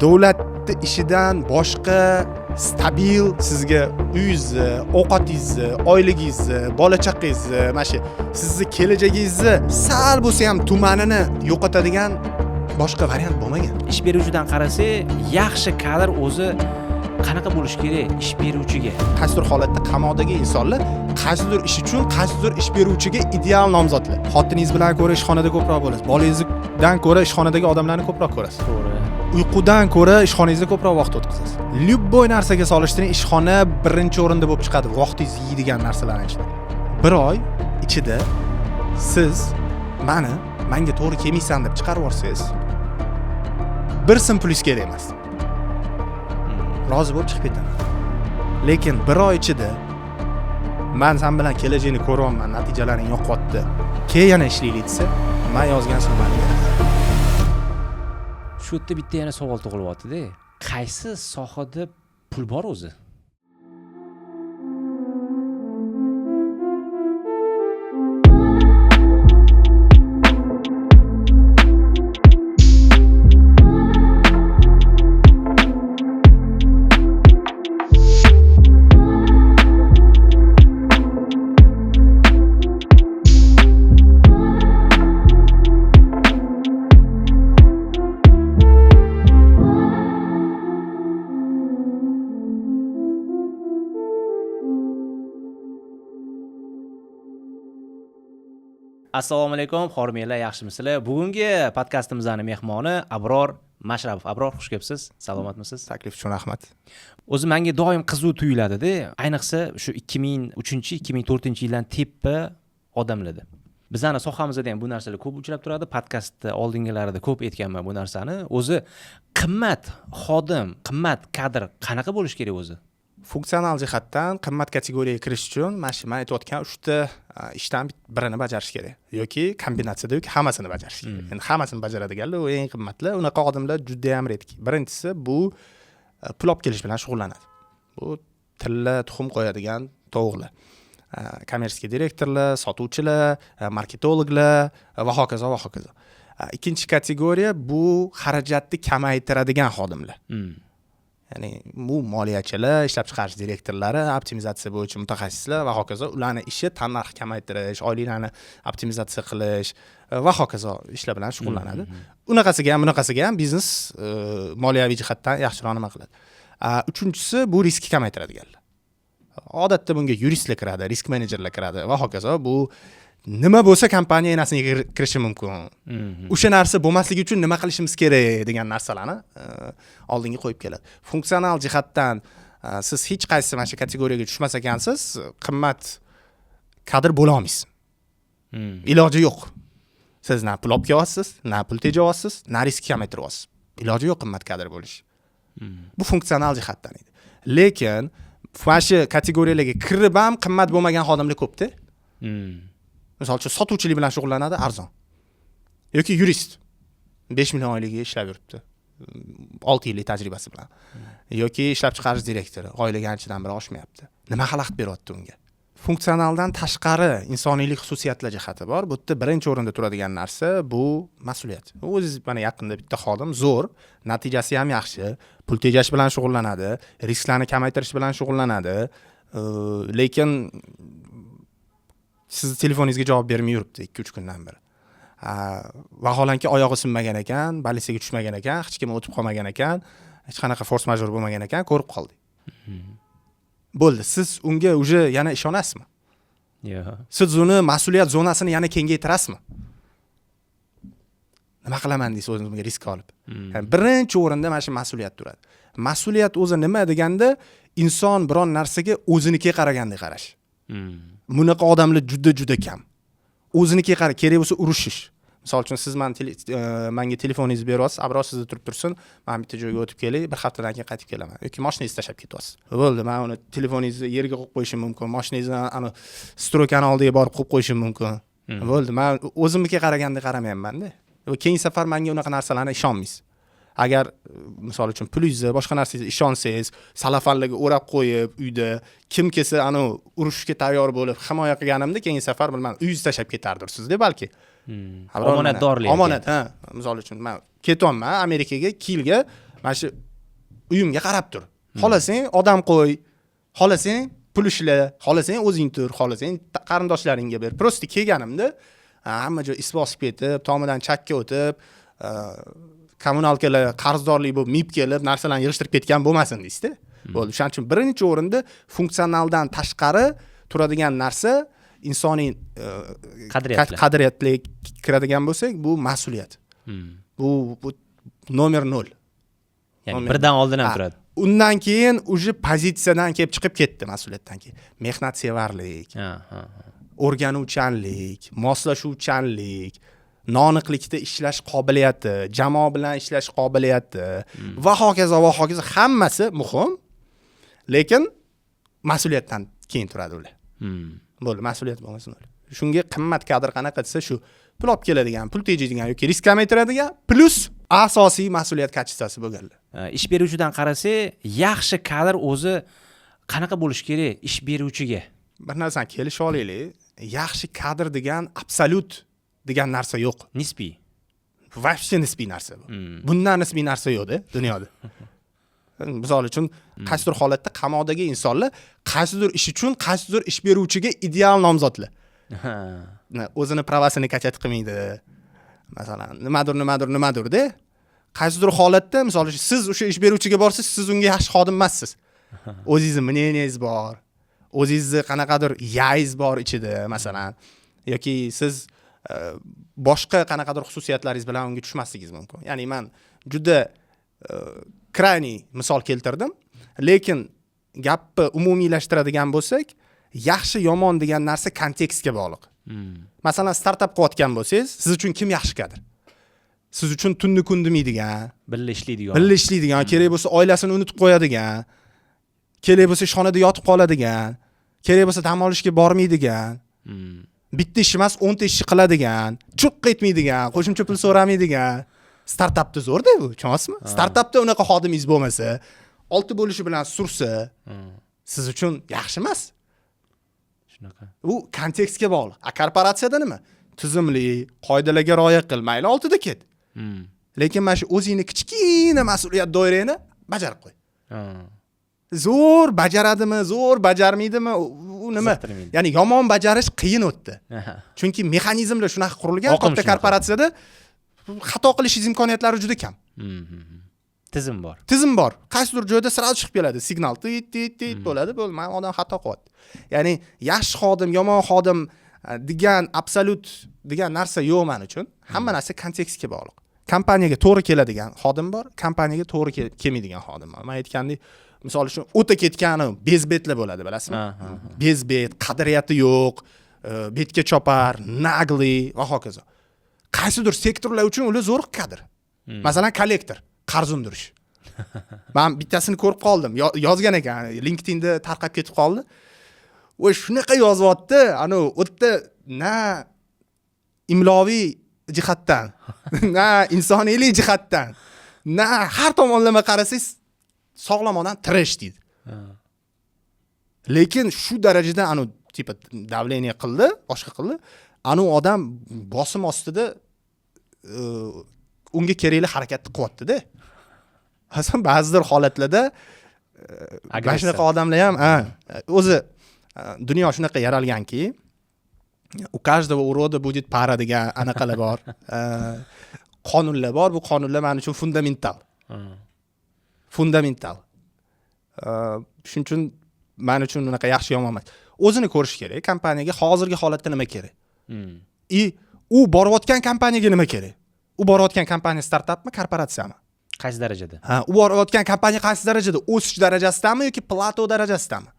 davlatni ishidan boshqa stabil sizga uyingizni, ovqatingizni, oyligingizni, bola chaqangizni, mana shu sizni kelajagingizni sal bo'lsa ham tumanini yo'qotadigan boshqa variant bo'lmagan. Ish beruvchidan qarasak, yaxshi kadr o'zi qanaqa bo'lish kerak ish beruvchiga? Qaysidir holatda qamoqdagi insonlar qaysidir ish uchun qaysidir ish beruvchiga ideal nomzodlar. Xotiningiz bilan ko'ra ishxonada ko'proq bo'lasiz. Bolangizdan ko'ra ishxonadagi odamlarni ko'proq ko'rasiz. To'g'ri. Uyqudan ko'ra ishxonangizda ko'proq vaqt o'tkazasiz. Любой narsaga solishtiring, ishxona birinchi o'rinda bo'lib chiqadi vaqtingizni yeydigan narsalarning ichida. Bir oy ichida siz menga to'g'ri kelmaysan deb chiqarib yuborsangiz, bir sim plyus kerak emas. Rozi bo'lib chiqib ketaman. Lekin bir oy ichida men sen bilan kelajakni ko'ryapman, natijalaring yo'qotdi. Keyin yana ishlaylik desa, men yozgan summani Shu yerda bitta yana savol tug'ilyapti-da. Qaysi sohada pul bor o'zi? Assalomu alaykum, xormeylar, yaxshimisizlar? Bugungi podkastimizning mehmoni Abror Mashrabov. Abror, xush kelibsiz. Salomatmisiz? Taklif uchun rahmat. O'zi menga doim qiziq tuyuladi-da, ayniqsa shu 2003-2004-yildan teppa odamlarda. Bizning sohamizda ham bu narsalar ko'p uchrab turadi. Podkastda oldingilarida ko'p aytganman bu narsani. O'zi qimmat xodim, qimmat kadr qanaqa bo'lish kerak o'zi? Funksional jihatdan qimmat kategoriyaga kirish uchun men aytayotgan 3 ta ishdan birini bajarish kerak yoki kombinatsiyada yoki hammasini bajarish kerak. Endi hammasini bajaradiganlar u eng qimmatli, unaqa odamlar juda ham redki. Birinchisi bu pul olib kelish bilan shug'ullanadi. Bu tilla tuxum qo'yadigan tovuqlar. Kommersiya direktorlar, sotuvchilar, marketologlar va hokazo va hokazo. Ikkinchi kategoriya bu xarajatni kamaytiradigan xodimlar. Ya'ni bu moliyachilar, ishlab chiqarish direktorlari, optimizatsiya bo'yicha mutaxassislar va hokazo. Ularning ishi tannarx kamaytirish, oyliklarni optimizatsiya qilish va hokazo ishlar bilan shug'ullanadi. Bunaqasiga ham biznes moliyaviy jihatdan yaxshiroq nima qiladi. Uchinchisi bu riskni kamaytiradiganlar. Odatda bunga yuristlar kiradi, risk menejerlar kiradi va hokazo. Bu nima bo'lsa kompaniya enasiga kirishi mumkin. O'sha narsa bo'lmasligi uchun nima qilishimiz kerak degan narsalarni oldinga qo'yib keladi. Funksional jihatdan siz hech qaysi mana shu kategoriyaga tushmas ekansiz, qimmat kadr bo'la olmaysiz. Iloji yo'q. Siz na pul olib kelyapsiz, na pul tejayapsiz, na risk kamaytiryapsiz. Iloji yo'q qimmat kadr bo'lish. Bu funksional jihatdan edi. Lekin mana shu kategoriyalarga kirib ham qimmat bo'lmagan xodimlar ko'p-da. Misol uchun sotuvchilik bilan shug'ullanadi, arzon. Yoki yurist 5 million oyligiga ishlab yuribdi. 6 yillik tajribasi bilan. Yoki ishlab chiqarish direktori, oilaga anchadan beri oshmayapti. Nima xalaqit beryapti unga? Funksionaldan tashqari insoniylik xususiyatlar jihati bor. Bu yerda birinchi o'rinda turadigan narsa bu mas'uliyat. O'zingiz mana yaqinda bitta xodim zo'r, natijasi ham yaxshi, pul tejash bilan shug'ullanadi, risklarni kamaytirish bilan shug'ullanadi. Lekin siz telefoningizga javob bermay yuribdi 2-3 kundan beri. Vaholanki oyog'i sinmagan ekan, balisiga tushmagan ekan, hech kim o'tib qolmagan ekan, hech qanaqa force major bo'lmagan ekan, ko'rib qoldik. Bo'ldi, siz unga uje yana ishonasizmi? Yo'q. Siz uni mas'uliyat zonasini yana kengaytirasizmi? Nima qilaman deysiz o'zingizga risk olib. Yani birinchi o'rinda mana shu mas'uliyat turadi. Mas'uliyat o'zi nima deganda, inson biron narsaga o'zinikiga qaragandek qarash. Bunaqa odamlar juda kam. O'zinikiga kerak bo'lsa urushish. Misol uchun siz menga telefoningizni beryapsiz, Abror sizda turib tursin, men bitta joyga o'tib kelay, bir haftadan keyin qaytib kelaman yoki mashinangizni tashlab ketyapsiz. Bo'ldi, men uni telefoningizni yerga qo'yib qo'yishim mumkin, mashinangizni ana stroykani oldiga borib qo'yib qo'yishim mumkin. Bo'ldi, men o'zimga qaraganda qaramayapman-da. Keyingi safar menga unaqa narsalarga ishonmaysiz. Agar misol uchun pulingizni, boshqa narsangizni ishonsangiz, salafanlarga o'rab qo'yib, uyda kim kelsa ana urushga tayyor bo'lib himoya qilganimda keyingi safar bilman uyingizni tashlab ketardirsiz-da balki. Omonatdorlik. Omonat, ha. Misol uchun men ketyapman Amerikaga, Kilga, mana shu uyimga qarab tur. Xohlasang odam qo'y, xohlasang pul ishla, xohlasang o'zing tur, xohlasang qarindoshlaringga ber. Prosta kelganimda hamma joy is bosib ketib, tomidan chakka o'tib, kommunalkalar qarzdorlik bo'lib mib kelib, narsalarni yig'ishtirib ketgan bo'lmasin deysiz-da. Bo'ldi. Shuning uchun birinchi o'rinda funksionaldan tashqari turadigan narsa insoniy qadriyatga kiradigan bo'lsak, bu mas'uliyat. Bu nomer 0. Ya'ni birdan oldin ham turadi. Undan keyin uje pozitsiyadan kelib chiqib ketdi mas'uliyatdan keyin. Mehnatsevarlik, o'rganuvchanlik, moslashuvchanlik, noaniqlikda ishlash qobiliyati, jamoa bilan ishlash qobiliyati va hokazo hammasi muhim, lekin mas'uliyatdan keyin turadi ular. Bo'ldi, mas'uliyat bo'lmasin ular. Shunga qimmat kadr qanaqa desa shu pul olib keladigan, pul tejaydigan yoki risk kamaytiradigan plus asosiy mas'uliyat kachestasi bo'lganlar. Ish beruvchidan qarasa, yaxshi kadr o'zi qanaqa bo'lish kerak ish beruvchiga? Bir narsani kelisha olaylik. Yaxshi kadr degan absolut degan narsa yo'q. Nisbiy. Вообще nisbiy narsa bu. Bundan nisbiy narsa yo'q-da dunyoda. Misol uchun qaysidir holatda qamoqdagi insonlar qaysidir ish uchun qaysidir ish beruvchiga ideal nomzodlar. O'zini pravasini kachat qilmaydi. Masalan, nimadir-da. Qaysidir holatda, misol uchun siz o'sha ish beruvchiga borsiz, siz unga yaxshi xodim emassiz. O'zingizning мнениеңiz bor. O'zingizning qanaqadir yaiz bor ichida, masalan, yoki siz boshqa qanaqadir xususiyatlaringiz bilan unga tushmasligingiz mumkin. Ya'ni men juda krayniy misol keltirdim, lekin gapni umumiylashtiradigan bo'lsak, yaxshi yomon degan narsa kontekstga bog'liq. Masalan, startap qilayotgan bo'lsangiz, siz uchun kim yaxshi kadr? Siz uchun tunni kun demaydigan, birga ishlaydigan, kerak bo'lsa oilasini unutib qo'yadigan, kerak bo'lsa shonada yotib qoladigan, kerak bo'lsa dam olishga bormaydigan, bitta ish emas 10 ta ish qiladigan, chuq ketmaydigan, qo'shimcha pul so'ramaydigan. Startapda zo'rda bu, tushunasizmi? Startapda unaqa xodimingiz bo'lmasa, 6 bo'lishi bilan sursa, siz uchun yaxshi emas. Shunaqa. U kontekstga bog'liq. Korporatsiyada nima? Tizimli, qoidalarga rioya qil, mayli 6 da ket. Lekin mana shu o'zingni kichkina mas'uliyat doirangni bajarib qo'y. Zo'r bajaradimi, zo'r bajarmaydimi, u nima? Ya'ni yomon bajarish qiyin o'tdi. Chunki mexanizmlar shunaqa qurilgan, katta korporatsiyada xato qilishingiz imkoniyatlari juda kam. Tizim bor. Qaysidir joyda sirali chiqib keladi, signal tit bo'ladi, bo'lmaydi, odam xato qilyapti. Ya'ni yaxshi xodim, yomon xodim degan absolut degan narsa yo'q men uchun. Hamma narsa kontekstga bog'liq. Kompaniyaga to'g'ri keladigan xodim bor, kompaniyaga to'g'ri kelmaydigan xodim bor. Men aytgandek, misol uchun o'ta ketgani bezbetlar bo'ladi, bilasizmi? Bezbet, qadriyati yo'q, betga chopar, nagli va hokazo. Qaysidir sektorlar uchun ular zo'r kadr. Masalan, kollektor, qarz undirish. Men bittasini ko'rib qoldim, yozgan ekan, LinkedInda tarqab ketib qoldi. Voy, shunaqa yozyapti, ana o'tda na imloviy jihatdan, na insoniylik jihatdan, na har tomonlama qarasangiz sog'lom odam tirish deydi. Lekin shu darajada ana tipa davleniya qildi, boshqa qildi. Ana odam bosim ostida unga kerakli harakatni qilyapti-da. Aslida ba'zidir holatlarda shunaqa odamlar ham, o'zi dunyo shunaqa yaralganki, u каждого урода будет пара degan anaqalar bor. Qonunlar bor, bu qonunlar men uchun fundamental. Shuning uchun men uchun unaqa yaxshi yomon emas. O'zini ko'rish kerak, kompaniyaga hozirgi holatda nima kerak? U borayotgan kompaniyaga nima kerak? U borayotgan kompaniya startapmi, korporatsiyami? Qaysi darajada? U borayotgan kompaniya qaysi darajada? O'sish darajasidami yoki plato darajasidami?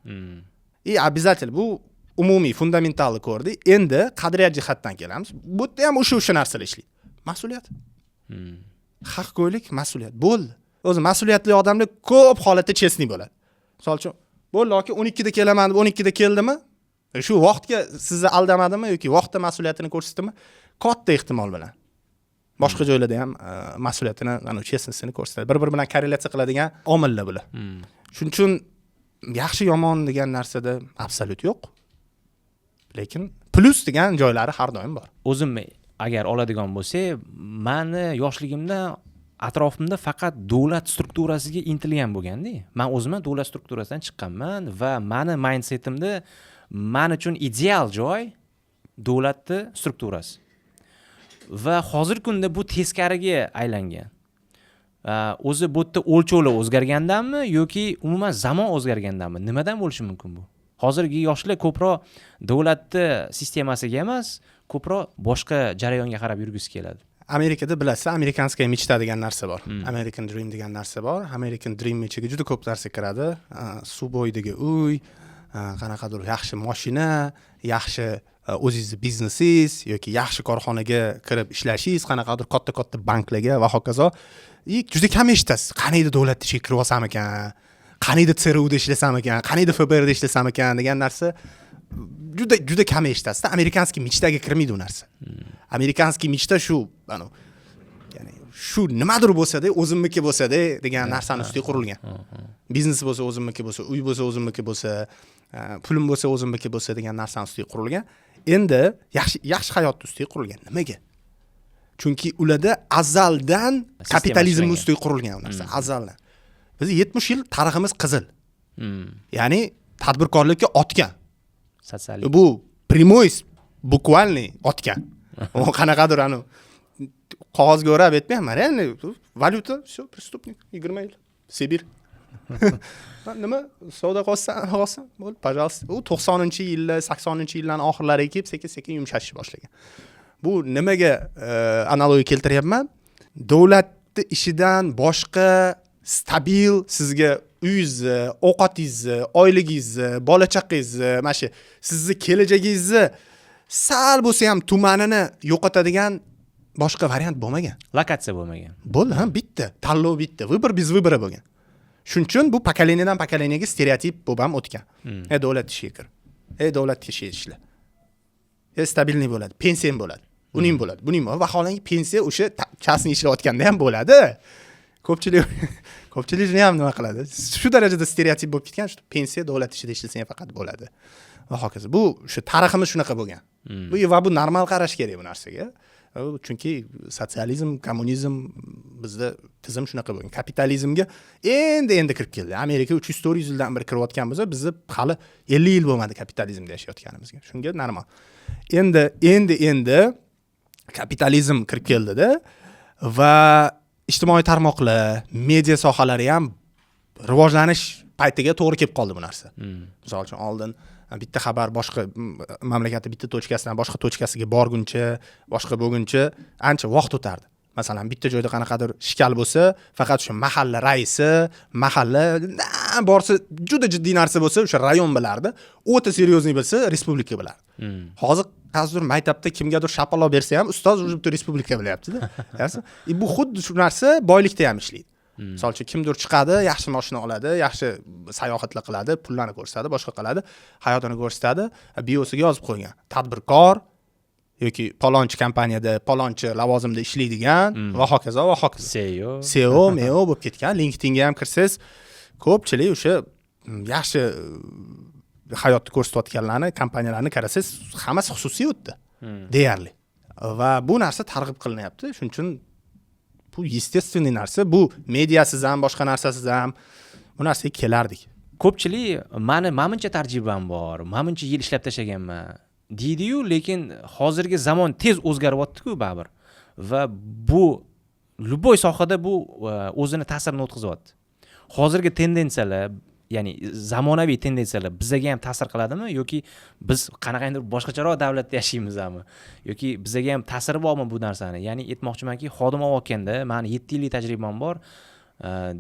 Обязательно bu umumiy fundamentalni ko'rdik. Endi qadriyat jihatdan kelamiz. Bu yerda ham o'sha narsalar ishlaydi. Mas'uliyat. Haqgo'ylik, mas'uliyat. Bo'ldi. O'zi mas'uliyatli odamlar ko'p holatda chestni bo'ladi. Misol uchun, bo'ldi, yoki 12 da kelaman deb 12 da keldimi? Shu vaqtga sizni aldamadimi yoki vaqtda mas'uliyatini ko'rsatdimi? Katta ehtimol bilan. Boshqa joylarda ham mas'uliyatini, ana chestnisini ko'rsatadi. Bir-biri bilan korrelyatsiya qiladigan omillar bular. Shuning uchun yaxshi yomon degan narsada absolut yo'q. Lekin plus degan joylari har doim bor. O'zimni agar oladigan bo'lsa, meni yoshligimda atrofimda faqat davlat strukturasiga intilgan bo'lganda, men o'zim ham davlat strukturasidan chiqqanman va meni mindsetimda men uchun ideal joy davlatning strukturasi. Va hozirgi kunda bu teskariga aylangan. O'zi bu yerda o'lchovlar o'zgargandanmi yoki umuman zamon o'zgargandanmi? Nimadan bo'lishi mumkin bu? Hozirgi yoshlar ko'proq davlatning sistemasiga emas, ko'proq boshqa jarayonga qarab yurgisi keladi. Amerikada bilasiz, amerikanskaya mechta degan narsa bor. American Dream degan narsa bor. American Dream ichiga juda ko'p narsa kiradi. Suv bo'yidagi uy, qanaqadir yaxshi mashina, yaxshi o'zingizni biznesingiz yoki yaxshi korxonaga kirib ishlashingiz, qanaqadir katta-katta banklarga va hokazo. Juda kam eshitasiz. Qaniydi davlatda ishga kirib olsam ekan, qaniydi CRUda ishlasam ekan, qaniydi FBRda ishlasam ekan degan narsa juda kam eshitasiz. Amerikanskiy mechtaga kirmaydi u narsa. Amerikanskiy mechta shu, ya'ni shu nimadir bo'lsa-da, o'zimniki bo'lsa-da degan narsani ustiga qurilgan. Biznes bo'lsa o'zimniki bo'lsa, uy bo'lsa o'zimniki bo'lsa, pulim bo'lsa o'zimniki bo'lsa degan narsani ustiga qurilgan. Endi yaxshi hayotni ustiga qurilgan. Nimaga? Chunki ularda azaldan kapitalizm ustiga qurilgan u narsa, azaldan. Biz 70 yil tariximiz qizil. Ya'ni tadbirkorlikka otgan. Sotsialism. Bu прямой, bukvalniy otgan. U qanaqadir qog'ozga o'rab aytmayman, ya'ni valyuta, все, преступник, 20 yil. Sibir. Nima? Savdo qilsan, bo'l, пожалуйста. U 90-yillar, 80-yillarning oxirlariga kelib sekin-sekin yumshashishni boshlagan. Bu nimaga analogiya keltiryapman? Davlatning ishidan boshqa stabil sizga uyingizni, ovqatingizni, oyligingizni, bola chaqangizni, mana shu sizni kelajagingizni sal bo'lsa ham tumanini yo'qotadigan boshqa variant bo'lmagan. Lokatsiya bo'lmagan. Bo'ldi, bitta, tanlov bitta, vыбор без выбора bo'lgan. Shuning uchun bu pokoleniyadan pokoleniyaga stereotip bo'lib ham o'tgan. Davlat ishiga kir. Davlat ishiga ishla. Stabilniy bo'ladi, pensiyang bo'ladi. Uning bo'ladi, buning bo'ladi. Vaholanki pensiya o'sha chasni ishlayotganda ham bo'ladi. Ko'pchilik shuni ham nima qiladi? Shu darajada stereotip bo'lib ketgan, shu pensiya davlat ishida ishlasang faqat bo'ladi. Va hokazo. Bu shu tariximiz shunaqa bo'lgan. Bu normal qarash kerak bu narsaga. Chunki sotsializm, kommunizm bizda tizim shunaqa bo'lgan. Kapitalizmga endi kirib keldi. Amerika 300-400 yildan beri kirayotgan bo'lsa, bizda hali 50 yil bo'lmadi kapitalizmda yashayotganimizga. Shunga normal. Endi kapitalizm kirib keldida va ijtimoiy tarmoqlar, media sohalari ham rivojlanish paytiga to'g'ri kelib qoldi bu narsa. Misol uchun oldin bitta xabar boshqa mamlakatning bitta tochkasidan boshqa tochkasiga borguncha, boshqa bo'lguncha ancha vaqt o'tardi. Masalan, bitta joyda qanaqadir shikal bo'lsa, faqat o'sha mahalla raisi, mahalla borsa, juda jiddiy narsa bo'lsa, o'sha rayon bilardi. O'ta seryozni bo'lsa, respublika bilardi. Hozir qaysidir maktabda kimgadir shapaloq bersa ham ustoz o'sha respublika bilyapti-da. Bu xuddi shu narsa boylikda ham ishlaydi. Misol uchun kimdir chiqadi, yaxshi mashina oladi, yaxshi sayohatlar qiladi, pullarni ko'rsatadi, boshqa qiladi, hayotini ko'rsatadi, biosiga yozib qo'ygan. Tadbirkor yoki palonchi kompaniyada, palonchi lavozimda ishlaydigan va hokazo va hokazo. CEO bo'lib ketgan. LinkedInga ham kirsangiz, ko'pchilik o'sha yaxshi hayotni ko'rsatayotganlarni, kompaniyalarni qarasangiz, hammasi xususiy o'tdi. Deyarli. Va bu narsa targ'ib qilinyapti. Shuning uchun bu естественный narsa, bu mediasiz ham, boshqa narsasiz ham bu narsaga kelardik. Ko'pchilik menimcha tajribam bor, menimcha yil ishlab tashlaganman deydi-yu, lekin hozirgi zamon tez o'zgaryapti-ku baribir. Va bu любой sohada bu o'zini ta'sirini o'tkazyapti. Hozirgi tendensiyalar, ya'ni zamonaviy tendensiyalar bizga ham ta'sir qiladimi yoki biz qanaqandir boshqacharoq davlatda yashaymizmi yoki bizga ham ta'siri bormi bu narsani? Ya'ni aytmoqchimanki, xodim olganda meni 7 yillik tajribam bor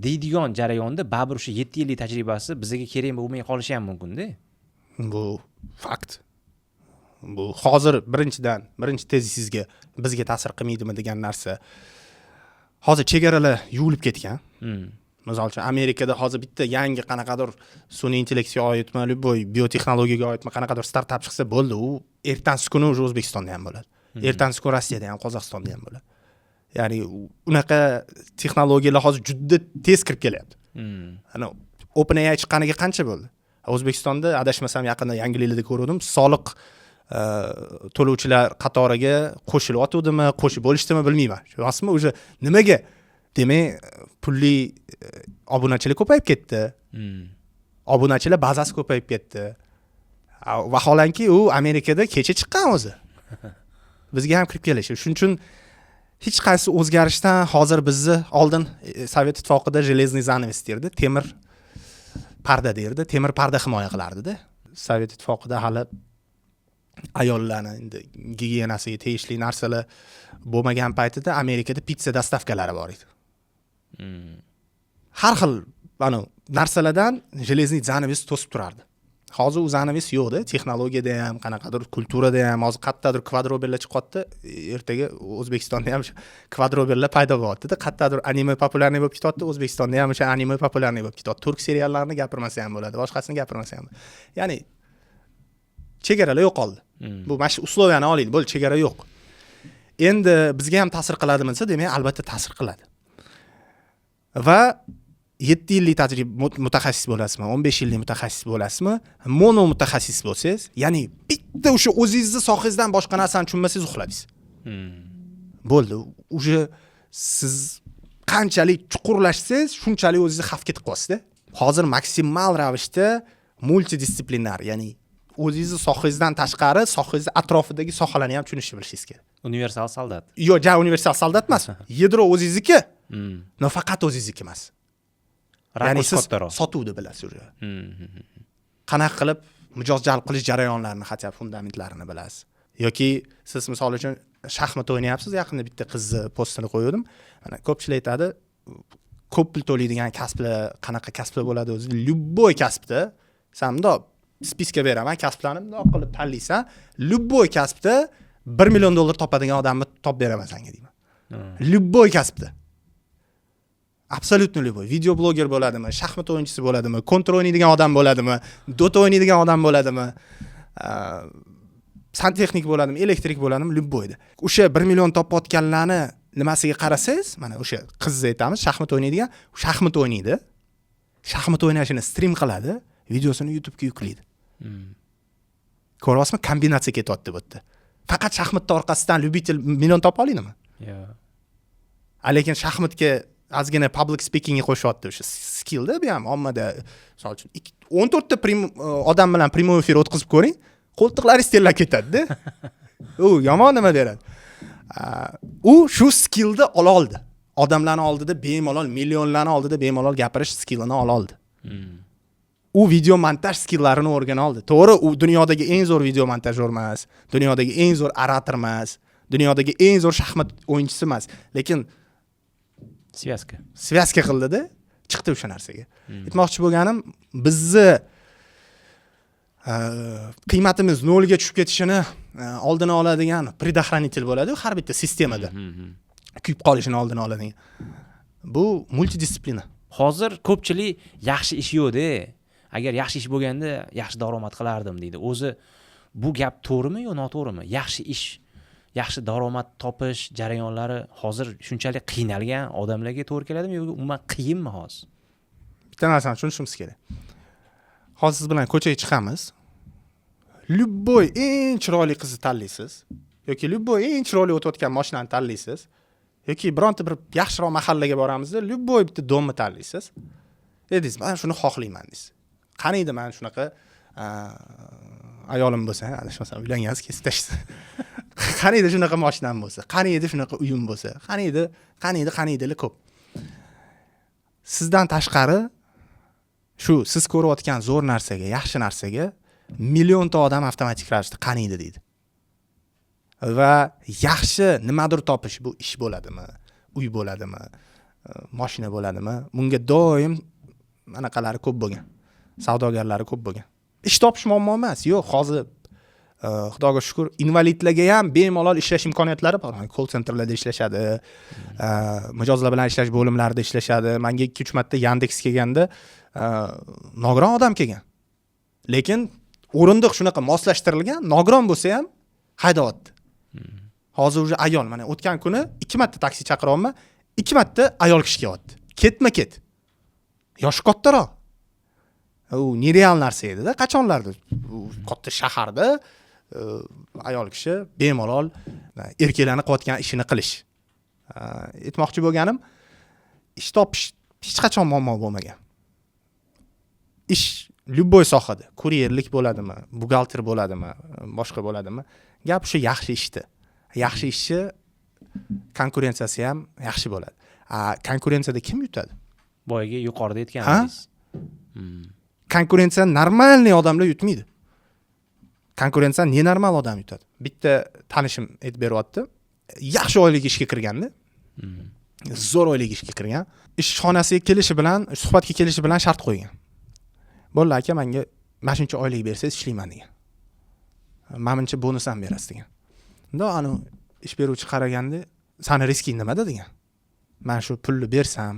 deydigan jarayonda baribir o'sha 7 yillik tajribasi bizga kerak bo'lmay qolishi ham mumkin-da. Bu fakt. Bu hozir birinchi tezisizga bizga ta'sir qilmaydimi degan narsa. Hozir chegaralar yuvilib ketgan. Misol uchun Amerikada hozir bitta yangi qanaqadir sun'iy intellektga oidmi, любой biotexnologiyaga oidmi qanaqadir startap chiqsa bo'ldi, u ertangi kuni o'sha O'zbekistonda ham bo'ladi. Ertangi kuni Rossiyada ham, Qozog'istonda ham bo'ladi. Ya'ni unaqa texnologiyalar hozir juda tez kirib kelyapti. OpenAI chiqqaniga qancha bo'ldi? O'zbekistonda adashmasam yaqinda yangiliklarda ko'rdim, soliq to'lovchilar qatoriga qo'shilib o'tdimi, qo'shib bo'lishdimi bilmayman. Shu asmi o'sha nimaga demak pulli obunachilar ko'payib ketdi. Obunachilar bazasi ko'payib ketdi. Vaholanki u Amerikada kecha chiqqan o'zi. Bizga ham kirib kelishi. Shuning uchun hech qaysi o'zgarishdan hozir bizni oldin Sovet ittifoqida железный занавес derdi, temir parda derdi, temir parda himoya qilardi-da. Sovet ittifoqida hali ayollarning endi gigiyenasiga tegishli narsalar bo'lmagan paytida Amerikada pitsa dastavkalari bor edi. Har xil mana narsalardan железный занавес to'sib turardi. Hozir u zanavес yo'qda, texnologiyada ham, qanaqadir kulturada ham, hozir qayerdadir kvadroberlar chiqyapti, ertaga O'zbekistonda ham kvadroberlar paydo bo'lyapti-da, qayerdadir anime populyarniy bo'lib ketyapti, O'zbekistonda ham o'sha anime populyarniy bo'lib ketyapti. Turk seriallarini gapirmasa ham bo'ladi, boshqasini gapirmasa ham. Ya'ni chegaralar yo'qoldi. Bu mana shu usloviyani olaylik, bo'ldi, chegara yo'q. Endi bizga ham ta'sir qiladimi desa, demak, albatta ta'sir qiladi. Va 7 yillik tajriba mutaxassis bo'lasizmi, 15 yillik mutaxassis bo'lasizmi, mono mutaxassis bo'lsangiz, ya'ni bitta o'sha o'zingizning sohangizdan boshqa narsani tushunmasangiz uxladingiz. Bo'ldi. O'sha siz qanchalik chuqurlashsangiz, shunchalik o'zingizni xavfga ketib qo'yasiz-da. Hozir maksimal ravishda multidistsiplinar, ya'ni o'zingizning sohangizdan tashqari, sohangiz atrofidagi sohalarni ham tushunishni bilishingiz kerak. Universal soldat. Yo'q, universal soldat emas. Yadro o'zingizniki. Nafaqat o'zingizniki emas. Ya'ni siz sotuvni bilasiz o'zi. Qanaqa qilib mijoz jalb qilish jarayonlarini, hatto fundamentlarini bilasiz. Yoki siz misol uchun shaxmat o'ynayapsiz, yaqinda bitta qizni postini qo'ydim. Mana ko'pchilik aytadi, ko'p pul to'laydigan kasblar qanaqa kasblar bo'ladi o'zi? Любой kasbda, sen bundoq spiska beraman, kasblarni bundoq qilib tanlaysan, любой kasbda $1 million topadigan odamni topib beraman senga deyman. Любой kasbda. Absolutno любой. Video bloger bo'ladimi, shaxmat o'yinchisi bo'ladimi, kontrol o'ynaydigan odam bo'ladimi, Dota o'ynaydigan odam bo'ladimi, santexnik bo'ladimi, elektrik bo'ladimi, любойda. O'sha 1 million topayotganlarni nimasiga qarasangiz, mana o'sha qizni aytamiz, shaxmat o'ynaydigan, shaxmat o'ynaydi. Shaxmat o'ynashini stream qiladi, videosini YouTube'ga yuklaydi. Ko'ryapsizmi, kombinatsiya ketyapti bu yerda. Faqat shaxmatning orqasidan любитель million topa oladimi? Yo'q. Lekin shaxmatga ozgina public speakingga qo'shyapti o'sha skillda, bu ham ommada, misol uchun 14 ta odam bilan prямой efir o'tkazib ko'ring, qo'ltiqlaringiz terlab ketadi-da. U yomon nima beradi. U shu skillni ola oldi. Odamlarning oldida bemalol, millionlarning oldida bemalol gapirish skillini ola oldi. U video montaj skillarini o'rgana oldi. To'g'ri, u dunyodagi eng zo'r video montajyor emas, dunyodagi eng zo'r orator emas, dunyodagi eng zo'r shaxmat o'yinchisi emas, lekin Svязка qildi-da, chiqdi o'sha narsaga. Aytmoqchi bo'lganim, bizni qiymatimiz 0 ga tushib ketishini oldini oladigan предохранитель bo'ladi har bitta sistemada. Kuyib qolishini oldini oladigan. Bu multidistsiplina. Hozir ko'pchilik yaxshi ish yo'q-da. Agar yaxshi ish bo'lganda yaxshi daromad qilardim deydi. O'zi bu gap to'g'rimi yo noto'g'rimi? Yaxshi ish, yaxshi daromad topish jarayonlari hozir shunchalik qiynalgan odamlarga to'g'ri keladimi yoki umuman qiyinmi hozir? Bitta narsani tushunishimiz kerak. Hozir siz bilan ko'chaga chiqamiz. Любой eng chiroyli qizni tanlaysiz yoki любой eng chiroyli o'tayotgan mashinani tanlaysiz yoki bironta bir yaxshiroq mahallaga boramizda, любой bitta domni tanlaysiz. Dedingiz, "Men shuni xohlayman" deysiz. Qani edi men shunaqa ayolim bo'lsa, adashmasam uylangansiz, kesib tashlaysiz. Qani edi shunaqa mashinam bo'lsa, qani edi shunaqa uyim bo'lsa, qani edi ko'p. Sizdan tashqari shu siz ko'rayotgan zo'r narsaga, yaxshi narsaga millionta odam avtomatik ravishda qani edi deydi. Va yaxshi nimadir topish, bu ish bo'ladimi, uy bo'ladimi, mashina bo'ladimi, bunga doim anaqalari ko'p bo'lgan. Savdogarlari ko'p bo'lgan. Ish topish muammo emas. Yo'q, hozir Xudoga shukr, invalidlarga ham bemalol ishlash imkoniyatlari bor. Call centerlarda ishlashadi, mijozlar bilan ishlash bo'limlarida ishlashadi. Menga 2-3 marta Yandex kelganda nogiron odam kelgan. Lekin o'rindiq shunaqa moslashtirilgan, nogiron bo'lsa ham haydayapti. Hozir уже ayol, mana o'tgan kuni 2 marta taksi chaqiryapman, 2 marta ayol kishi kelyapti. Ketma-ket. Yoshi kattaroq. U nereal narsa edi-da, qachonlarda katta shaharda ayol kishi bemalol erkaklarning qilayotgan ishini qilish. Aytmoqchi bo'lganim, ish topish hech qachon muammo bo'lmagan. Ish любой sohada, kuryerlik bo'ladimi, buxgalter bo'ladimi, boshqa bo'ladimi, gap shu yaxshi ishda. Yaxshi ishchi konkurensiyasi ham yaxshi bo'ladi. Konkurensiyada kim yutadi? Boyaga yuqorida aytganingiz. Konkurensiya normalniy odamlar yutmaydi. Konkurensiya nenormal odam yutadi. Bitta tanishim aytib beryapti. Yaxshi oylik ishga kirganda, zo'r oylik ishga kirgan, ishxonasiga kelishi bilan, suhbatga kelishi bilan shart qo'ygan. Bo'ldi aka, menga mana shuncha oylik bersangiz ishlayman degan. Menimcha bonus ham berasiz degan. Unda ani ish beruvchi qaraganda, "Sani risking nimada?" degan. "Men shu pulni bersam,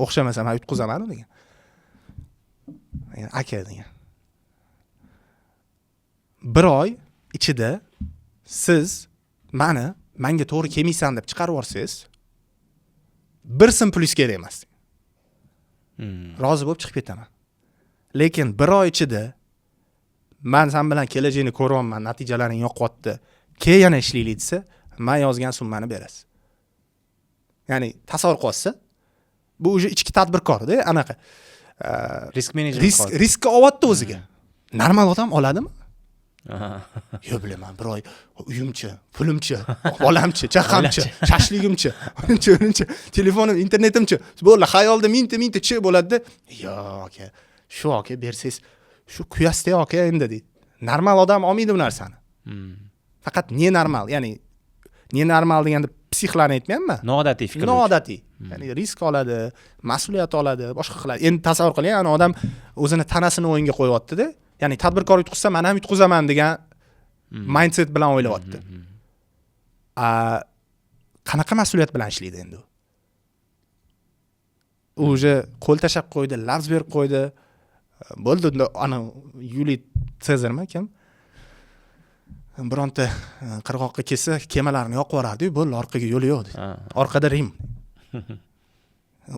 o'xshamasam men yutqizaman" degan. Aka degan. Bir oy ichida siz menga to'g'ri kelmaysan deb chiqarib yorsangiz, bir sim plyus kerak emas. Rozi bo'lib chiqib ketaman. Lekin bir oy ichida men sen bilan kelajakni ko'ryapman, natijalaring yoqyapti, keyin yana ishlaylik desa, men yozgan summani berasiz. Ya'ni tasavvur qilasiz, bu o'zi ichki tadbirkorda, anaqa Risk menejer. Riskka olyapti o'ziga. Normal odam oladimi? Yo, bilaman, bir oy uyimchi, pulimchi, bolamchi, chaqamchi, shashligimchi, uncha, telefonim, internetimchi, bo'ldi, xayolda mingta chi bo'ladi-da. Yo, aka, shu aka bersangiz, shu kuyasda aka endi deydi. Normal odam olmaydi bu narsani. Faqat nenormal, ya'ni nenormal deganda psixlarni aytmayapman. Noodatiy fikr. Noodatiy. Ya'ni risk oladi, mas'uliyat oladi, boshqa qiladi. Endi tasavvur qiling, ana odam o'zini tanasini o'yinga qo'yapti-da. Ya'ni tadbirkor yutqizsa, men ham yutqizaman degan mindset bilan o'ylayapti. Qanaqa mas'uliyat bilan ishlaydi endi u? O'zi qo'l tashab qo'ydi, lafz berib qo'ydi. Bo'ldi, ana Yuli Sezarmi kim? Bironta qirg'oqqa kelsa, kemalarni yoqib yuboradi, bo'ldi, orqaga yo'li yo'q dedi. Orqada Rim.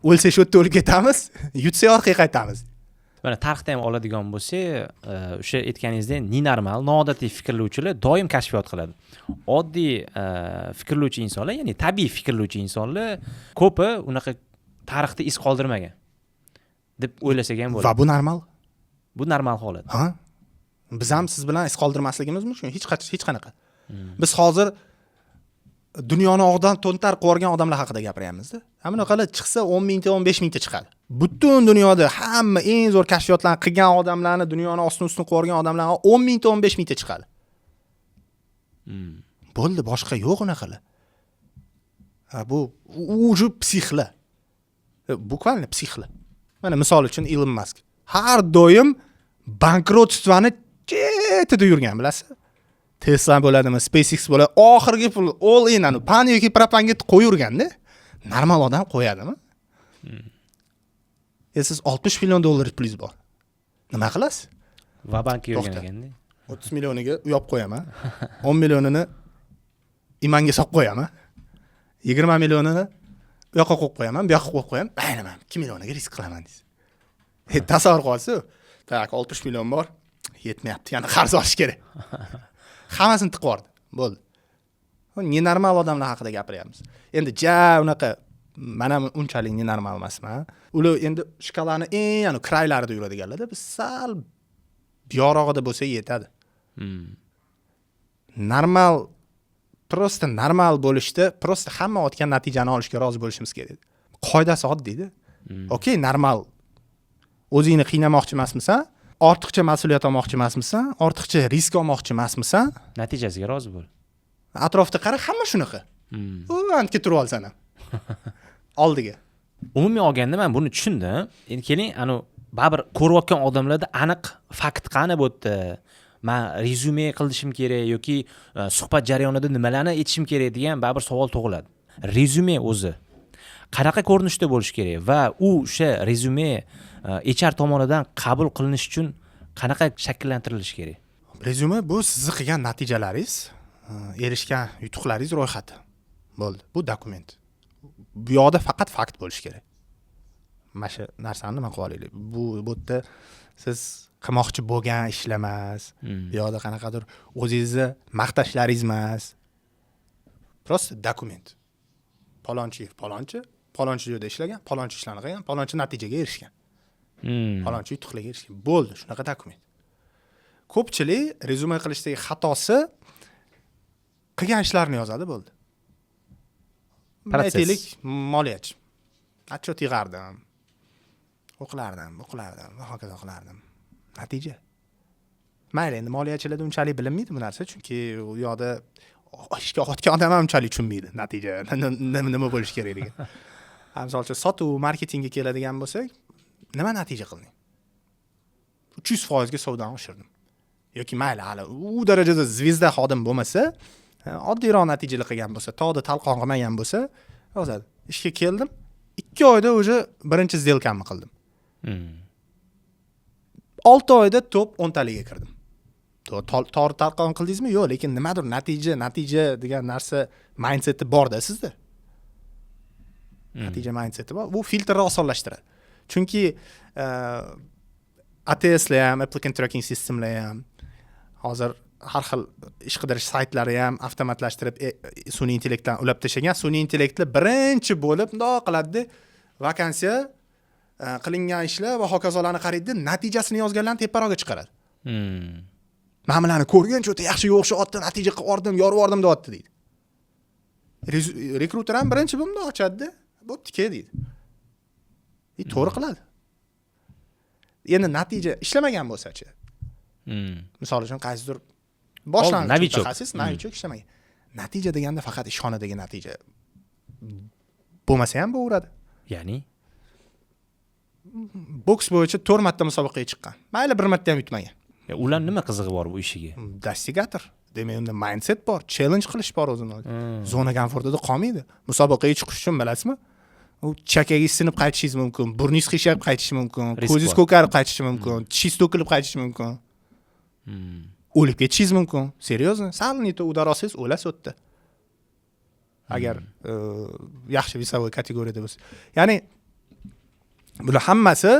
O'lsa shu yerda o'lib ketamiz, yutsa orqaga qaytamiz. Mana tarixda ham oladigan bo'lsak, o'sha aytganingizdek, nenormal, noodatiy fikrlovchilar doim kashfiyot qiladi. Oddiy fikrlovchi insonlar, ya'ni tabiiy fikrlovchi insonlar ko'pi unaqa tarixda iz qoldirmagan deb o'ylasak ham bo'ladi. Va bu normal. Bu normal holat. Ha? Biz ham siz bilan iz qoldirmasligimiz mumkin, hech qanaqa. Biz hozir dunyoni og'dan to'ntar qo'rgan odamlar haqida gapiryapmiz-da. Hamma qala chiqsa 10 mingta, 15 mingta chiqadi. Butun dunyoda hamma eng zo'r kashfiyotlarni qilgan odamlarni, dunyoni ostin-ustin qo'rgan odamlarga 10 mingta, 15 mingta chiqadi. Bo'ldi, boshqa yo'q unaqalar. Bu uju psixlar. Bukvalni psixlar. Mana misol uchun Elon Musk har doim bankrotствоni chetida yurgan, bilasiz? Tesla bo'ladimi, SpaceX bo'ladi, oxirgi pul all in anu pan yoki propaganda qo'yurganda, normal odam qo'yadimi? Siz 60 million dollar pulingiz bor. Nima qilasiz? Va bankka yurgan ekanda. 30 millioniga uyab qo'yaman. 10 millionini imanga solib qo'yaman. 20 millionini u yoqqa qo'yib qo'yaman, bu yoqqa qo'yib qo'yaman. Aynaman 2 millioniga risk qilaman deysiz. Tasavvur qilasiz. Tak 60 million bor, yetmayapti. Yana qarz olish kerak. Hammasini tiqib yubordi. Bo'ldi. Nenormal odamlar haqida gapiryapmiz. Endi unaqa mana unchalik nenormal emasman. Ular endi shkalani eng kraylarida yuradiganlar-da. Biz sal yorog'ida bo'lsa yetadi. Normal, prosta normal bo'lishda, prosta hamma o'tgan natijani olishga rozi bo'lishimiz kerak. Qoidasi oddiy-da. Okey, normal. O'zingni qiynamoqchi emasmisan? Ortiqcha mas'uliyat olmoqchi emasmisan? Ortiqcha risk olmoqchi emasmisan? Natijasiga rozi bo'l. Atrofda qara, hamma shunaqa. Antga turib olsan ham. Oldiga. Umumiy olganda men buni tushundim. Endi keling, baribir ko'rayotgan odamlarda aniq fakt qani bu yerda? Men rezyume qilishim kerak yoki suhbat jarayonida nimalarni aytishim kerak degan baribir savol tug'iladi. Rezyume o'zi qanaqa ko'rinishda bo'lishi kerak va u o'sha rezyume HR tomonidan qabul qilinish uchun qanaqa shakllantirilishi kerak? Rezyume bu sizni qilgan natijalaringiz, erishgan yutuqlaringiz ro'yxati. Bo'ldi. Bu dokument. Bu yoqda faqat fakt bo'lishi kerak. Mana shu narsani nima qilib olaylik. Bu yerda siz qilmoqchi bo'lgan ishlar emas, bu yoqda qanaqadir o'zingizni maqtashlaringiz emas. Prosta dokument. Palonchi, palonchi joyda ishlagan, palonchi ishlarni qilgan, palonchi natijaga erishgan, palonchi yutuqlarga erishgan. Bo'ldi, shunaqa dokument. Ko'pchilik rezyume qilishdagi xatosi qilgan ishlarini yozadi, bo'ldi. Aytaylik, moliyachi. Отчет yig'ardim. O'qilardim va hokazo qilardim. Natija. Mayli, endi moliyachilarda unchalik bilinmaydi bu narsa, chunki u yoqda ishga o'tgan odam ham unchalik tushunmaydi natija nima bo'lishi kerakligini. Misol uchun sotuv, marketingga keladigan bo'lsak, nima natija qilding? 300% ga savdoni oshirdim. Yoki mayli, hali u darajada zvezda xodim bo'lmasa, oddiyroq natijalar qilgan bo'lsa, tog'da talqon qilmagan bo'lsa, yozadi. Ishga keldim, 2 oyda o'zi birinchi сделкамni qildim. 6 oyda top 10 taliga kirdim. To'g'ri talqon qildingizmi? Yo'q, lekin nimadir natija degan narsa mindseti bor-da sizda. Natija mindseti bor. Bu filtrni osonlashtiradi. Chunki ATS'lar ham, applicant tracking systemlar ham, hozir har xil ish qidirish saytlari ham avtomatlashtirib sun'iy intellektdan ulab tashlagan. Sun'iy intellektlar birinchi bo'lib bundoq qiladi, vakansiya qilingan ishlar va hokazolarni qaraydi, natijasini yozganlarni teparoqga chiqaradi. Men bularni ko'rgancha o'ta yaxshi o'xshatdi, natija qilib oldim, yorib oldim deyapti deydi. Rekruter ham birinchi bunday ochadi, bo'pti-ke deydi. To'g'ri qiladi. Endi natija ishlamagan bo'lsa-chi. Misol uchun qaysidir boshlang'ich mutaxassis, novichok ishlamagan. Natija deganda faqat ishxonadagi natija bo'lmasa ham bo'laveradi. Ya'ni boks bo'yicha 4 marta musobaqaga chiqqan. Mayli 1 marta ham yutmagan. Ular nima qizig'i bor bu ishiga? Dostigator. Demak, unda mindset bor, challenge qilish bor o'zini. Zona komfortida qolmaydi. Musobaqaga chiqish uchun bilasizmi? U chakaga sinib qaytishingiz mumkin, burningiz qiyshab qaytishi mumkin, ko'zingiz ko'karib qaytishi mumkin, tishingiz to'kilib qaytishi mumkin. O'lib ketishingiz mumkin. Серьезно? Salnito udarosingiz o'lasiz o'tdi. Agar yaxshi весовой kategoriyada bo'lsa. Ya'ni bular hammasi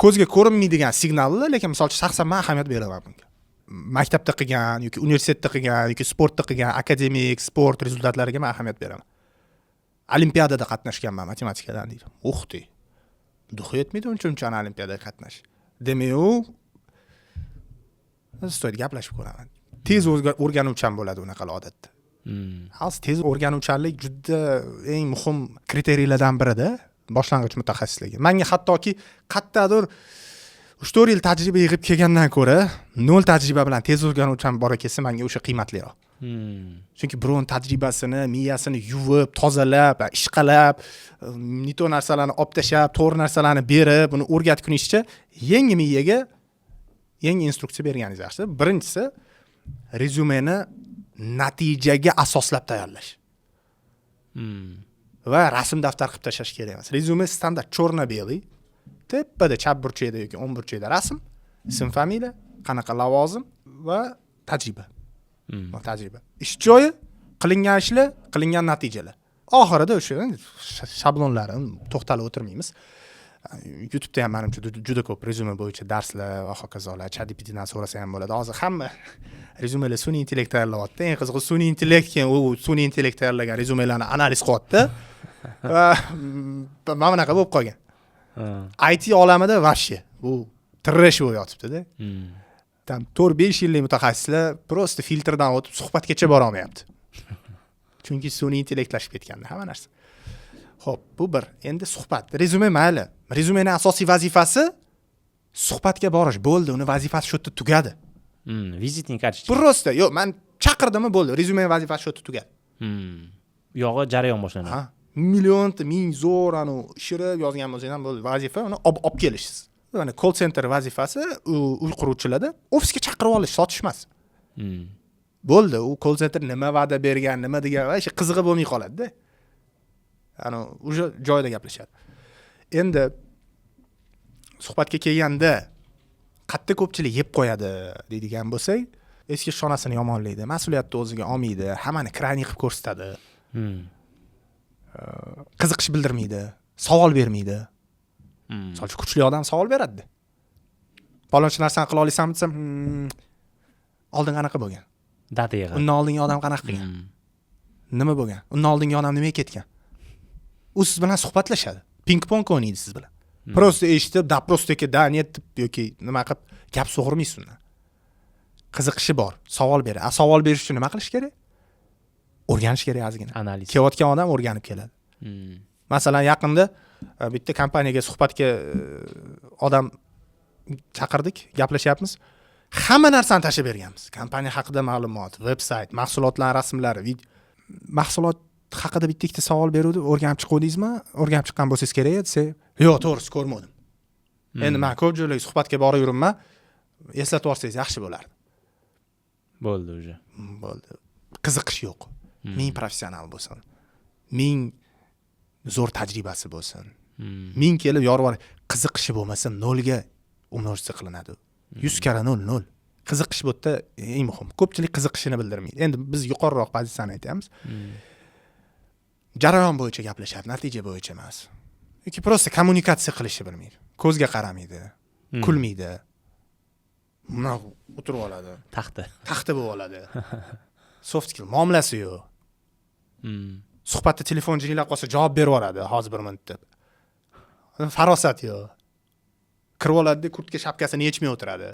ko'zga ko'rinmaydigan signallar, lekin misol uchun shaxsan men ahamiyat beraman bunga. Maktabda qilgan yoki universitetda qilgan yoki sportda qilgan akademik sport rezultatlariga men ahamiyat beraman. Olimpiadada qatnashganman matematikadan deydi. O'xdi. Duxu yetmaydi uncha olimpiadada qatnash. Demak, u stoyda gaplashib ko'raman. Tez o'rganuvchan bo'ladi unaqa odatda. Hozir tez o'rganuvchanlik juda eng muhim kriteriyalardan birida. Boshlang'ich mutaxassisligi. Menga hattoki qayerdadir 3-4 yil tajriba yig'ib kelgandan ko'ra, 0 tajriba bilan tez o'rganuvchan bora kelsa, menga o'sha qiymatliroq. Chunki birovning tajribasini, miyasini yuvib, tozalab, ishqalab, nito narsalarni olib tashlab, to'g'ri narsalarni berib, uni o'rgatguningizcha yangi miyaga yangi instruksiya berganingiz yaxshi. Birinchisi, rezyumeni natijaga asoslab tayyorlash. Va rasm daftar qilib tashlash kerak emas. Rezyume standart черно-белый. Tepada chap burchakda yoki o'ng burchakda rasm, ism, familiya, qanaqa lavozim va tajriba. Tajriba. Ish joyi, qilingan ishlar, qilingan natijalar. Oxirida o'sha shablonlarni to'xtalib o'tirmaymiz. YouTube'da ham menimcha juda ko'p rezyume bo'yicha darslar va hokazolar, ChatGPTdan so'rasa ham bo'ladi. Hozir hamma rezyumelar sun'iy intellekt tayyorlayapti. Eng qizig'i sun'iy intellekt keyin u sun'iy intellekt tayyorlagan rezyumelarni analiz qilyapti. Va mana bunaqa bo'lib qolgan. IT olamida vashshi bu trash bo'lib yotibdi-da. Tam 4-5 yillik mutaxassislar просто filtrdan o'tib suhbatgacha bora olmayapti. Chunki sun'iy intellektlashib ketganda hamma narsa. Xo'p, bu bir. Endi suhbat. Rezyume mayli. Rezyumening asosiy vazifasi suhbatga borish. Bo'ldi, uni vazifasi shu yerda tugadi. Viziting kartochka. Просто, yo'q, men chaqirdimmi bo'ldi. Rezyumening vazifasi shu yerda tugadi. Yog'i jarayon boshlanadi. Ha, ming zo'r anu ishirib yozgan bo'lsangiz ham bo'ldi. Vazifa uni olib kelishsiz. Ya'ni call center vazifasi uy quruvchilarda ofisga chaqirib olish, sotish emas. Bo'ldi, u call center nima va'da bergan, nima degan va ish qizig'i bo'lmay qoladi-da. Ya'ni o'sha joyda gaplashadi. Endi suhbatga kelganda qattiq ko'pchilik yeb qo'yadi deydigan bo'lsak, eski shonasini yomonlaydi, mas'uliyatni o'ziga olmaydi, hammani krayni qilib ko'rsatadi. Qiziqish bildirmaydi, savol bermaydi. Masalan, kuchli odam savol beradi. Palonchi narsani qila olasanmi desam, oldin qanaqa bo'lgan? Data yig'adi. Undan oldingi odam qanaqa qilgan? Nima bo'lgan? Undan oldingi odam nimaga ketgan? u siz bilan suhbatlashadi, ping pong o'ynaydi siz bilan. Prosta eshitib, daprosteki da net yoki nima qilib gap so'g'irmaysiz undan. Qiziqishi bor, savol beradi. Savol berish uchun nima qilish kerak? O'rganish kerak ozgina. Analiz. Kelayotgan odam o'rganib keladi. Masalan, yaqinda bitta kompaniyaga suhbatga odam chaqirdik, gaplashyapmiz. Hamma narsani tashib berganmiz. Kompaniya haqida ma'lumot, veb-sayt, mahsulotlar rasmlari, mahsulot haqida bitta ikkita savol beruvdi, o'rganib chiqdingizmi? O'rganib chiqqan bo'lsangiz kerak desa, yo'q, to'g'risi ko'rmadim. Endi men ko'p joylarga suhbatga borib yuribman. Eslatib olsangiz yaxshi bo'lardi. Bo'ldi уже. Bo'ldi. Qiziqish yo'q. Ming professional bo'lsin. Ming zo'r tajribasi bo'lsin. Ming kelib yorib qiziqishi bo'lmasa 0 ga umnojiza qilinadi. 100 karra 0. Qiziqish bu yerda eng muhim. Ko'pchilik qiziqishini bildirmaydi. Endi biz yuqoriroq pozitsiyani aytamiz. Jarayon bo'yicha gaplashadi, natija bo'yicha emas. Yoki prosta kommunikatsiya qilishni bilmaydi. Ko'zga qaramaydi, kulmaydi. Mana o'tirib oladi. Taxta bo'lib oladi. Soft skill, muomalasi yo'q. Suhbatda telefon jinglab qolsa javob berib yuboradi, hozir 1 minut deb. Farosat yo'q. Kirib oladi, kurtka shapkasini yechmay o'tiradi.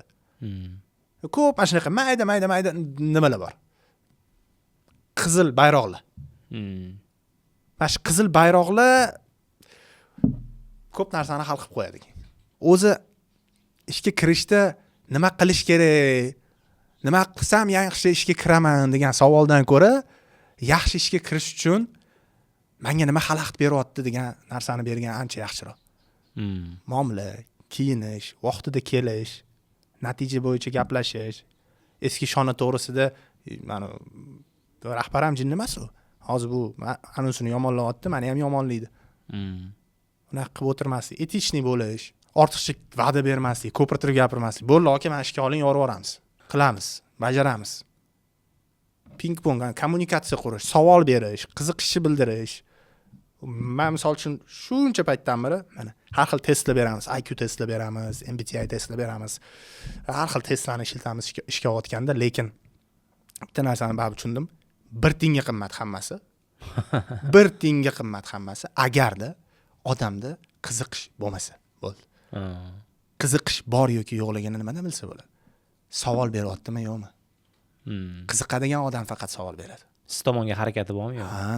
Ko'p mana shunaqa mayda nimalar bor. Qizil bayroqlar. Mana shu qizil bayroqlar ko'p narsani hal qilib qo'yadi. O'zi ishga kirishda nima qilish kerak? Nima qilsam yaxshi ishga kiraman degan savoldan ko'ra, yaxshi ishga kirish uchun menga nima xalaqit beryapti degan narsani bergan ancha yaxshiroq. Muomala, kiyinish, vaqtida kelish, natija bo'yicha gaplashish. Eski shona to'g'risida mana rahbaram jinni emas u. Hozir bu anusini yomonlayapti, meni ham yomonlaydi. Unaqa qilib o'tirmaslik, etichniy bo'lish, ortiqcha va'da bermaslik, ko'pirtirib gapirmaslik. Bo'ldi, aka, mana ishga oling, yorib yuboramiz. Qilamiz, bajaramiz. Ping pong, kommunikatsiya qurish, savol berish, qiziqishni bildirish. Men misol uchun shuncha paytdan beri mana har xil testlar beramiz, IQ testlar beramiz, MBTI testlar beramiz. Har xil testlarni ishlatamiz ishga o'tganda, lekin bitta narsani baribir tushundim. 1 tiyinga qimmat hammasi. 1 tiyinga qimmat hammasi agarda odamda qiziqish bo'lmasa, bo'ldi. Qiziqish bor yoki yo'qligini nimadan bilsa bo'ladi? Savol beryaptimi, yo'qmi? Qiziqadigan odam faqat savol beradi. Siz tomonga harakati bormi yo'q? Ha.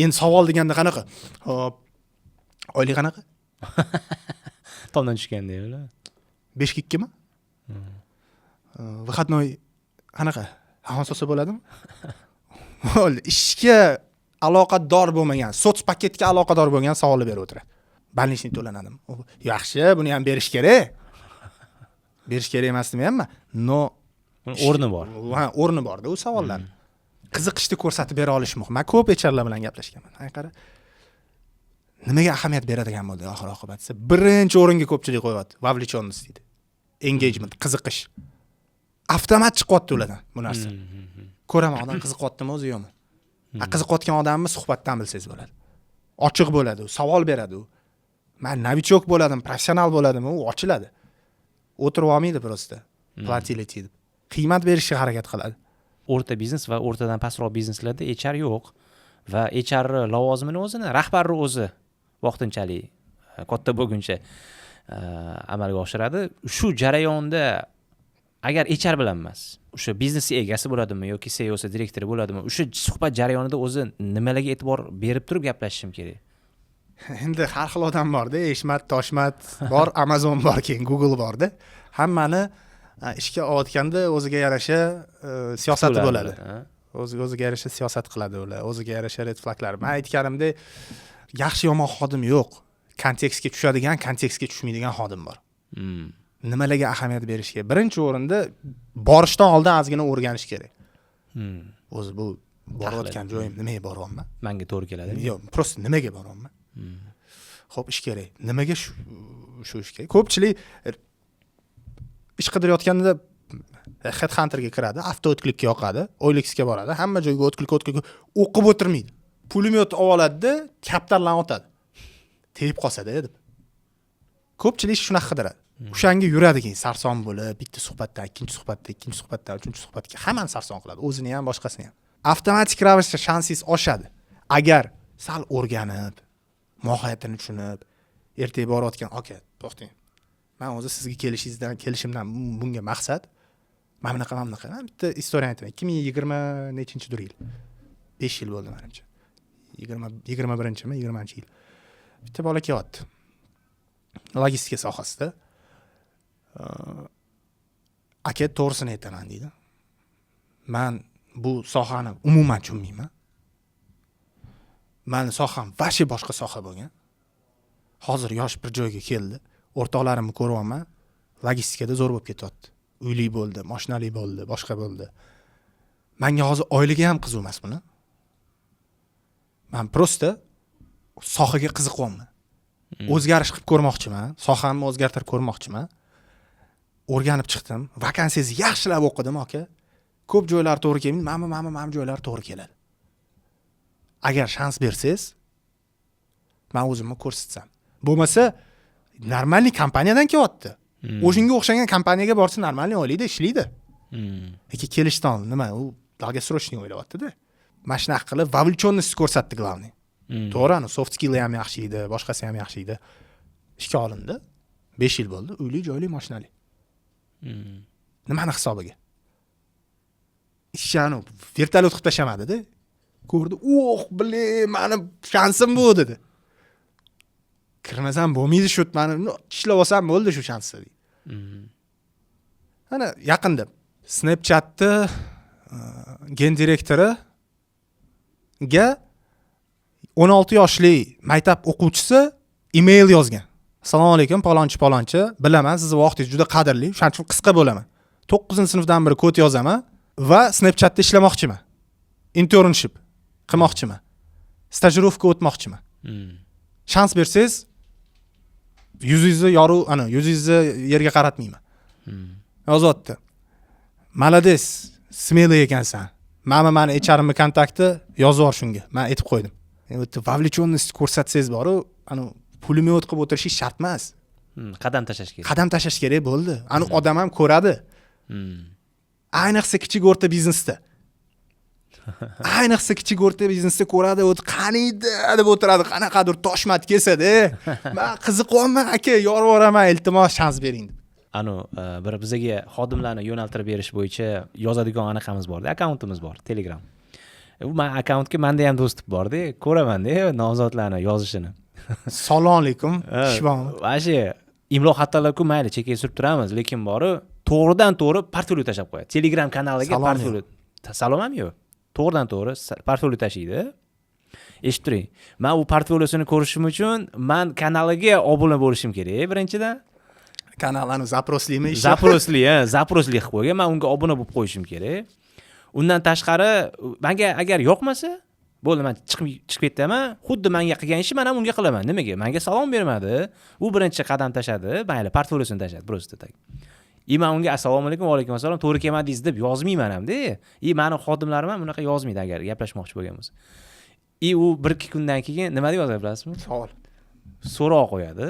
Endi savol deganda qanaqa? Hop. Oylik qanaqa? Tomdan tushganda yo'qlar. 5 ga 2 mi? Выходной qanaqa? Hansosa bo'ladimi? Bo'ldi. Ishga aloqador bo'lmagan, sochpaketga aloqador bo'lgan savolni berib o'tiradi. Balnishni to'lanadimi? Yaxshi, buni ham berish kerak. Berish kerak emas demayapman. No, o'rni bor. Ha, o'rni borda u savollar. Qiziqishni ko'rsatib bera olish muhim. Men ko'p HRlar bilan gaplashganman. Qara. Nimaga ahamiyat beradigan bo'ldi oxir oqibatda? Birinchi o'ringa ko'pchilik qo'yapti. Vовлечённость deydi. Engagement, qiziqish. Avtomat chiqyapti ulardan bu narsa. Ko'raman, odam qiziqyaptimi o'zi yo'qmi? Qiziqayotgan odamni suhbatdan bilsangiz bo'ladi. Ochiq bo'ladi, savol beradi u. Men novichok bo'ladim, professional bo'ladimi, u ochiladi. O'tirib olmaydi prosta. Platility deb. Qiymat berishga harakat qiladi. O'rta biznes va o'rtadan pastroq bizneslarda HR yo'q va HR lavozimini o'zini rahbarning o'zi vaqtinchalik katta bo'lguncha amalga oshiradi. Shu jarayonda agar HR bilan emas, o'sha biznes egasi bo'ladimi yoki CEOsi, direktori bo'ladimi, o'sha suhbat jarayonida o'zi nimalarga e'tibor berib turib gaplashishim kerak. Endi har xil odam bor-da, Eshmat, Toshmat bor, Amazon bor, keyin Google bor-da. Hammani ishga olayotganda o'ziga yarasha siyosati bo'ladi. O'ziga yarasha siyosat qiladi ular, o'ziga yarasha red flaglar. Men aytganimdek, yaxshi yomon xodim yo'q. Kontekstga tushadigan, kontekstga tushmaydigan xodim bor. Nimalarga ahamiyat berish kerak? Birinchi o'rinda borishdan oldin ozgina o'rganish kerak. O'zi bu borayotgan joyim nimaga boryapman? Menga to'g'ri keladimi? Yo'q, prosta nimaga boryapman? Xo'p, ish kerak. Nimaga shu ish kerak? Ko'pchilik ish qidirayotganda headhunterga kiradi, avto-o'tlikka yoqadi, OLX-ga boradi, hamma joyga o'tlik o'qib o'tirmaydi. Pulemyot oladi-da, kaptarlarni otadi. Tegib qolsa-da deb. Ko'pchilik shunaqa qidiradi. O'shanga yuradi keyin sarson bo'lib, bitta suhbatdan, ikkinchi suhbatdan, uchinchi suhbatga hammani sarson qiladi, o'zini ham, boshqasini ham. Avtomatik ravishda shansingiz oshadi. Agar sal o'rganib, mohiyatini tushunib, ertaga borayotgan aka, to'xtang. Men o'zi sizga kelishimdan bunga maqsad mana bunaqa. Men bitta istoriya aytaman. 2020 nechinchidir yil. 5 yil bo'ldi menimcha. 21-mi, 20-yil. Bitta bola kelyapti. Logistika sohasida. Aka to'g'risini aytaman deydi. Men bu sohani umuman tushunmayman. Meni soham vashi boshqa soha bo'lgan. Hozir yosh bir joyga keldi. O'rtoqlarimni ko'ryapman. Logistikada zo'r bo'lib ketyapti. Uyli bo'ldi, mashinali bo'ldi, boshqa bo'ldi. Menga hozir oyligi ham qiziq emas buni. Men prosta sohaga qiziqyapman. O'zgarish qilib ko'rmoqchiman, sohamni o'zgartirib ko'rmoqchiman. O'rganib chiqdim, vakansiyangizni yaxshilab o'qidim aka. Ko'p joylar to'g'ri kelmaydi, mana joylar to'g'ri keladi. Agar shans bersangiz, men o'zimni ko'rsatsam. Bo'lmasa, normalniy kompaniyadan kelyapti. O'shunga o'xshagan kompaniyaga borsa normalniy olaydi, ishlaydi. Lekin kelishdan nima, u долгосрочный o'ylayapti-da. Mana shunaqa qilib vовлечённость ko'rsatdi главный. To'g'ri, soft skill ham yaxshi edi, boshqasi ham yaxshi edi. Ishga olindi. 5 yil bo'ldi, uyli, joyli, mashinali. Nimani hisobiga? Ishani vertolyot qilib tashamadi-da. Ko'rdi, meni shansim bu dedi. Kirmasam bo'lmaydi shu, meni ishlab olsam bo'ldi shu shansda dedi. Ana yaqinda Snapchatda gen direktori ga 16 yoshli maktab o'quvchisi email yozgan. Assalomu alaykum, palonchi, bilaman, sizni vaqtingiz juda qadrli, shuning uchun qisqa bo'laman. 9-sinfdan beri kod yozaman va Snapchatda ishlamoqchiman. Internship qilmoqchiman. Stajirovka o'tmoqchiman. Shans bersangiz, yuzingizni yerga qaratmayman. Yozotdi. Malades, smelo ekansan. Meni HR'imning kontakti yozib yubor shunga. Men aytib qo'ydim. Endi vовлечённость ko'rsatsangiz boru, pulemyot qilib o'tirish shart emas. Qadam tashlash kerak. Qadam tashlash kerak bo'ldi. Odam ham ko'radi. Ayniqsa kichik o'rta biznesda. Ko'radi, qaniydi deb o'tiradi, qanaqadir toshmat kelsa-da. Men qiziqyapman aka, yorib yuboraman, iltimos shans bering deb. Bir bizga xodimlarni yo'naltirib berish bo'yicha yozadigan anaqamiz bor-da, akkauntimiz bor, Telegram. U men akkauntga menda ham do'stlik bor-da, ko'raman-da nomzodlarni yozishini. Assalomu alaykum, ishbon. Vashi imlo xatolar-ku mayli, chekka surib turamiz, lekin bori to'g'ridan-to'g'ri portfolio tashab qo'yadi. Telegram kanaliga portfolio. Salom ham yo'q. To'g'ridan-to'g'ri portfolio tashiydi. Eshitib turing. Men u portfoliosini ko'rishim uchun men kanaliga obuna bo'lishim kerak, birinchidan. Kanallarni zaproslimi? Zaprosli qilib qo'ygan. Men unga obuna bo'lib qo'yishim kerak. Undan tashqari, menga agar yoqmasa, bo'ldi, men chiqib ketaman. Xuddi menga qilgan ishni men ham unga qilaman. Nimaga? Menga salom bermadi. U birinchi qadam tashadi, mayli, portfoliosini tashadi, prosta tak. Men unga assalomu alaykum, va alaykum assalom, to'g'ri kelmadingiz deb yozmayman ham-da. Meni xodimlarim ham bunaqa yozmaydi agar gaplashmoqchi bo'lgan bo'lsa. U 1-2 kundan keyin nima deb yozadi bilasizmi? So'roq qo'yadi.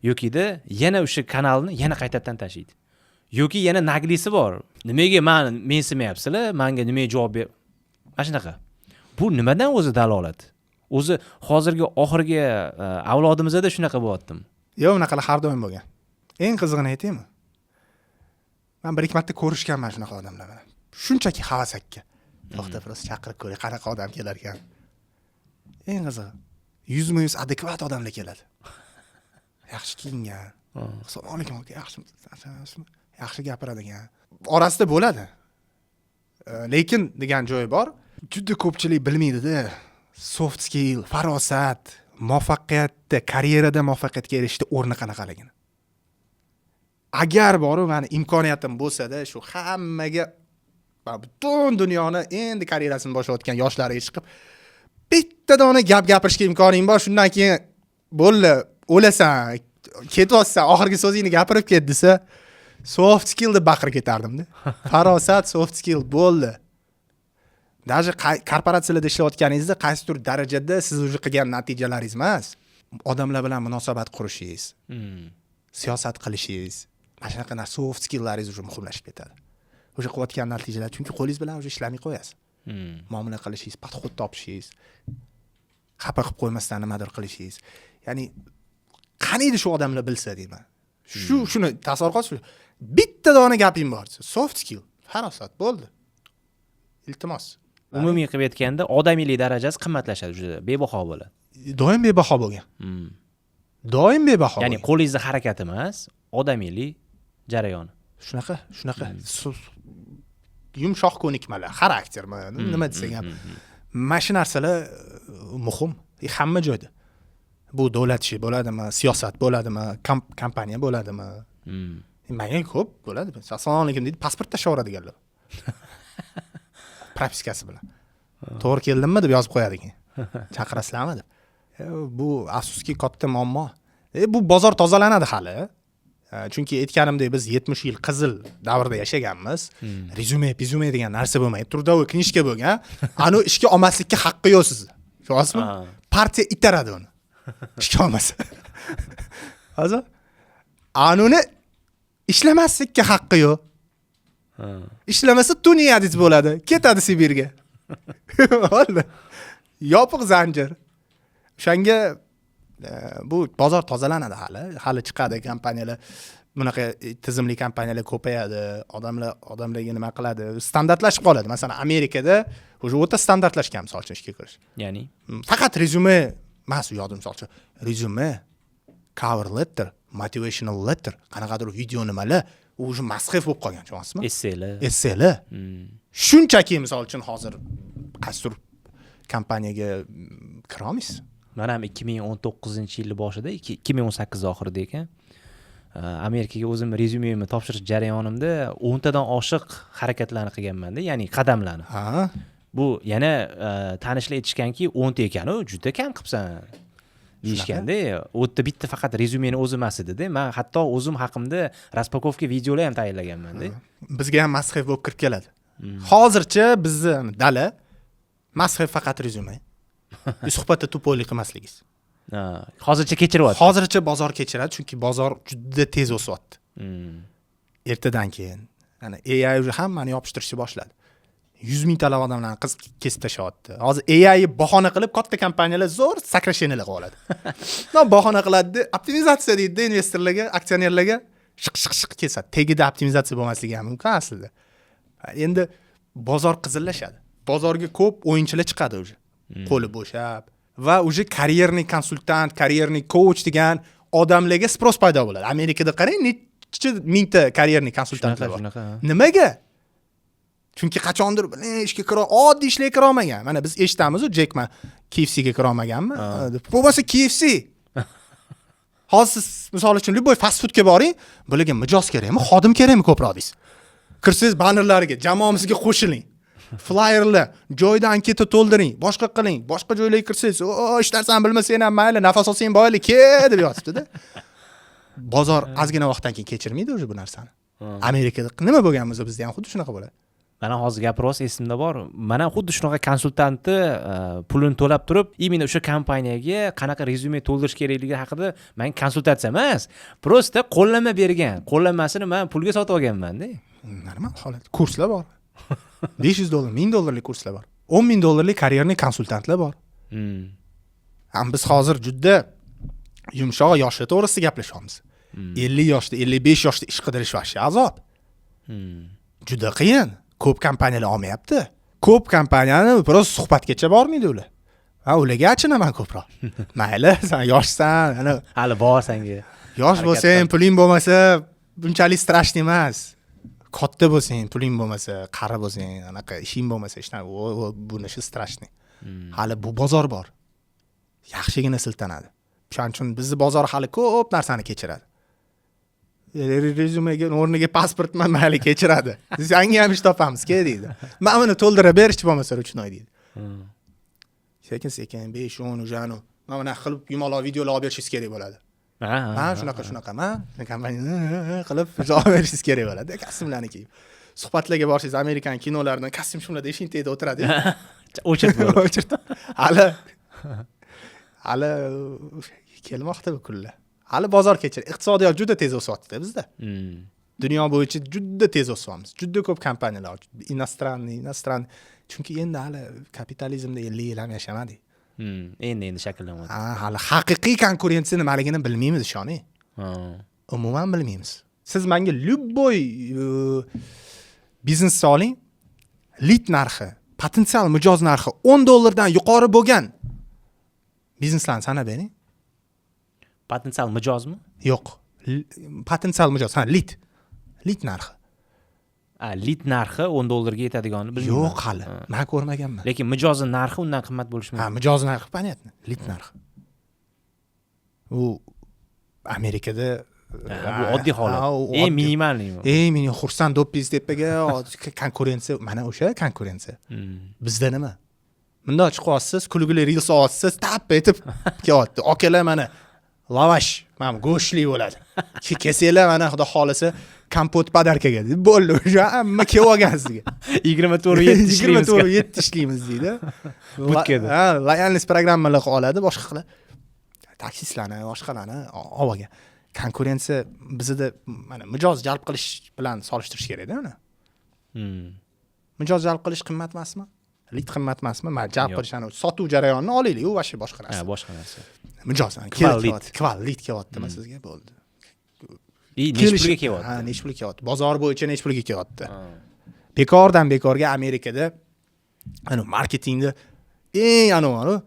Yokida yana o'sha kanalni yana qaytadan tashlaydi. Yoki yana naglisi bor. Nimaga mensimayapsizlar? Menga nimaga javob ber? Mana shunaqa. Bu nimadan o'zi dalolat? O'zi hozirgi oxirgi avlodimizda shunaqa bo'lyapti. Yo'q, bunaqalar har doim bo'lgan. Eng qizig'ini aytaymi? Men 1-2 marta ko'rishganman shunaqa odamlar bilan. Shunchaki havasakka. To'xta, prosta chaqirib ko'ray, qanaqa odam kelar ekan. Eng qizig'i, 100% adekvat odamlar keladi. Yaxshi kiyingan. Assalomu alaykum, yaxshi gapiradigan. Orasida bo'ladi. Lekin degan joyi bor. Juda ko'pchilik bilmaydi-da. Soft skill, farosat, muvaffaqiyatda, karyerada muvaffaqiyatga erishishda o'rni qanaqaligini. Agar borib meni imkoniyatim bo'lsa-da, shu hammaga butun dunyoni endi karyerasini boshlayotgan yoshlarga chiqib, bitta dona gap gapirishga imkoning bor, shundan keyin bo'ldi, o'lasan, ketyapsan, oxirgi so'zingni gapirib ket desa, soft skill deb baqirib ketardim-da. Farosat, soft skill bo'ldi. Даже korporatsiyalarda ishlayotganingizda qaysidir darajada siz o'zi qilgan natijalaringiz emas, odamlar bilan munosabat qurishingiz, siyosat qilishingiz, mana shunaqa soft skilllaringiz o'zi muhimlashib ketadi. O'sha qilayotgan natijalar, chunki qo'lingiz bilan o'zi ishlamay qo'yasiz. Muomala qilishingiz, podxod topishingiz, xafa qilib qo'ymasdan nimadir qilishingiz. ya'ni qaniydi shu odamlar bilsa deyman. Shuni tasavvur qil, bitta dona gaping bor, soft skill, farosat bo'ldi. Iltimos. Umumiy qilib aytganda odamiylik darajasi qimmatlashadi, juda bebaho bo'ladi. Doim bebaho bo'lgan. Doim bebaho. Ya'ni qo'lingizda harakat emas, odamiylik jarayoni. Shunaqa. Yumshoq ko'nikmalar, xarakter, nima desang ham. Mana shu narsalar muhim, hamma joyda. Bu davlat ishi bo'ladimi, siyosat bo'ladimi, kompaniya bo'ladimi? Menga ko'p bo'ladi. Assalomu alaykum deydi, pasport tashlaveradiganlar. Propiskasi bilan. To'g'ri keldimmi deb yozib qo'yadi keyin. Chaqirasizlarmi deb. Bu afsuski katta muammo. Bu bozor tozalanadi hali. Chunki aytganimdek biz 70 yil qizil davrda yashaganmiz. Rezyume degan narsa bo'lmaydi. Trudovый knishka bo'lgan. Ani ishga olmaslikka haqqi yo'q sizda. Tushunasizmi? Partiya itaradi uni. Ishga olmasa. Hozir anuni ishlamaslikka haqqi yo'q. Ishlamasa tuniyadis bo'ladi. Ketadi Sibirga. Bo'ldi. Yopiq zanjir. O'shanga bu bozor tozalanadi hali chiqadi kompaniyalar, bunaqa tizimli kompaniyalar ko'payadi, odamlarga nima qiladi, standartlashib qoladi. Masalan, Amerikada o'sha o'ta standartlashgan, misol uchun ishga kirish. Ya'ni faqat rezyume emas, u yo'q, misol uchun rezyume, cover letter, motivational letter, qanaqadir video nimalar, u o'sha masxif bo'lib qolgan, tushunasizmi? Essaylar. Shunchaki misol uchun hozir qaysidir kompaniyaga kira olmaysiz. Mana ham 2019-yil boshida, 2018 oxirida ekan. Amerikaga o'zim rezyumemni topshirish jarayonimda 10 tadan oshiq harakatlarni qilganman-da, ya'ni qadamlarni. Bu yana tanishlar aytishganki, 10 ta ekan-u, juda kam qilibsan. Deyishganda, u yerda bitta faqat rezyumeni o'zi emas edi-da. Men hatto o'zim haqimda raspakovka videolar ham tayyorlaganman-da. Bizga ham masxif bo'lib kirib keladi. Hozircha bizni dala masxif faqat rezyume. Suhbatda tupoylik qilmasligingiz. Hozircha kechiryapti. Hozircha bozor kechiradi, chunki bozor juda tez o'syapti. Ertadan keyin ana AI уже hammani yopishtirishni boshladi. 100 ming talab odamlarni kesib tashlayapti. Hozir AI bahona qilib katta kompaniyalar zo'r sakrashenilar qilib oladi. Bahona qiladi, optimizatsiya deydi investorlarga, aksionerlarga shiq kesadi. Tegida optimizatsiya bo'lmasligi ham mumkin aslida. Endi bozor qizillashadi. Bozorga ko'p o'yinchilar chiqadi уже. Qo'li bo'shab va уже karyerniy konsultant, karyerniy coach degan odamlarga sпрос paydo bo'ladi. Amerikada qarang, necha mingta karyerniy konsultantlar bor. Nimaga? Chunki qachondir ishga oddiy ishlarga kira olmagan. Mana biz eshitamiz-ku, Jack Ma KFC ga kira olmaganmi? Bo'lmasa KFC. Hozir siz misol uchun любой fast foodga boring, bularga mijoz kerakmi, xodim kerakmi ko'proq deysiz. Kirsiz bannerlariga, jamoamizga qo'shiling. Flyerlar, joyda anketa to'ldiring, boshqa qiling, boshqa joylarga kirsangiz, hech narsani bilmasang ham mayli, nafas olsang boyli, deb yotibdi-da. Bozor ozgina vaqtdan keyin kechirmaydi o'sha bu narsani. Amerikada nima bo'lgan bo'lsa, bizda ham xuddi shunaqa bo'ladi. Mana hozir gapiryapsiz, esimda bor. Mana xuddi shunaqa konsultantni pulini to'lab turib, imенно o'sha kompaniyaga qanaqa rezyume to'ldirish kerakligi haqida men konsultatsiya emas, prosta qo'llanma bergan. Qo'llanmasini men pulga sotib olganman-da. Normal holat. Kurslar bor. $500, $1000 kurslar bor. $10,000 karyerniy konsultantlar bor. Biz hozir juda yumshoq yoshlar to'g'risida gaplashyapmiz. 50 yoshda, 55 yoshda ish qidirish vaqti azob. Juda qiyin. Ko'p kompaniyalar olmayapti. Ko'p kompaniyani biroz suhbatgacha bormaydi ular. Ularga achinaman ko'proq. Mayli, sen yoshsan, ana hali bor senga. Yosh bo'lsang, puling bo'lmasa, bunchalik strashniy emas. Katta bo'lsang, puling bo'lmasa, qari bo'lsang, anaqa ishing bo'lmasa, bunisi strashniy. Hali bu bozor bor. Yaxshigina siltanadi. Shuning uchun bizning bozor hali ko'p narsani kechiradi. Rezyumega o'rniga pasportman mayli kechiradi. Senga ham ish topamiz, deydi. Men uni to'ldirib berishchi bo'lmasa ruchnoy deydi. Sekin 5-10 ujanu. Mana qilib yumaloq videolar olib berishingiz kerak bo'ladi. Shunaqa. Men kompaniyani qilib javob berishingiz kerak bo'ladi. Kostyumlarni kiyib. Suhbatlarga borsangiz, Amerikan kinolaridan kostyum shimlarda eshikda o'tiradi. O'chirdi. Hali kelmoqda bu kunlar. Hali bozor kechir. Iqtisodiyot juda tez o'syapti bizda. Dunyo bo'yicha juda tez o'syapmiz. Juda ko'p kompaniyalar, inostraniy. Chunki endi hali kapitalizmda 50 yil ham yashamadik. Endi shakllanyapti. Hali haqiqiy konkurensiya nimaligini bilmaymiz, ishoning. Umuman bilmaymiz. Siz menga любой biznesni oling, lead narxi, potensial mijoz narxi $10 yuqori bo'lgan bizneslarni sanab bering. Potensial mijozmi? Yo'q. Potensial mijoz, lead narxi. Lead narxi $10 ga yetadigani bilmayman. Yo'q hali. Men ko'rmaganman. Lekin mijozi narxi undan qimmat bo'lishi mumkin. Mijoz narxi понятно, lead narxi. U Amerikada bu oddiy holat. Eng minimalmi? Meni xursand do'ppiz tepaga konkurensiya, mana o'sha konkurensiya. Bizda nima? Bunda chiqib olasiz, kulgili reels olasiz, tap etib kelyapti. Akalar mana lavash, mana go'shtli bo'ladi. Kesinglar mana xudo xolisa kompot podarkaga deb bo'ldi. O'sha hamma kelib olgan sizga. 24/7 ishlaymiz. 24/7 ishlaymiz deydi. Butkada. Loyalность programmalar oladi, boshqalar. Taksistlarni, boshqalarni olgan. Konkurensiya bizda mana mijoz jalb qilish bilan solishtirish kerak-da uni. Mijoz jalb qilish qimmat emasmi? Lead qimmat emasmi? Men jalb qilish ana sotuv jarayonini olaylik, u boshqa boshqa narsa. Boshqa narsa. Mijoz, lead kelyaptimi sizga bo'ldi. Necha pulga kelyapti? Necha pulga kelyapti? Bozor bo'yicha necha pulga kelyapti? Bekordan bekorga Amerikada ana marketingda eng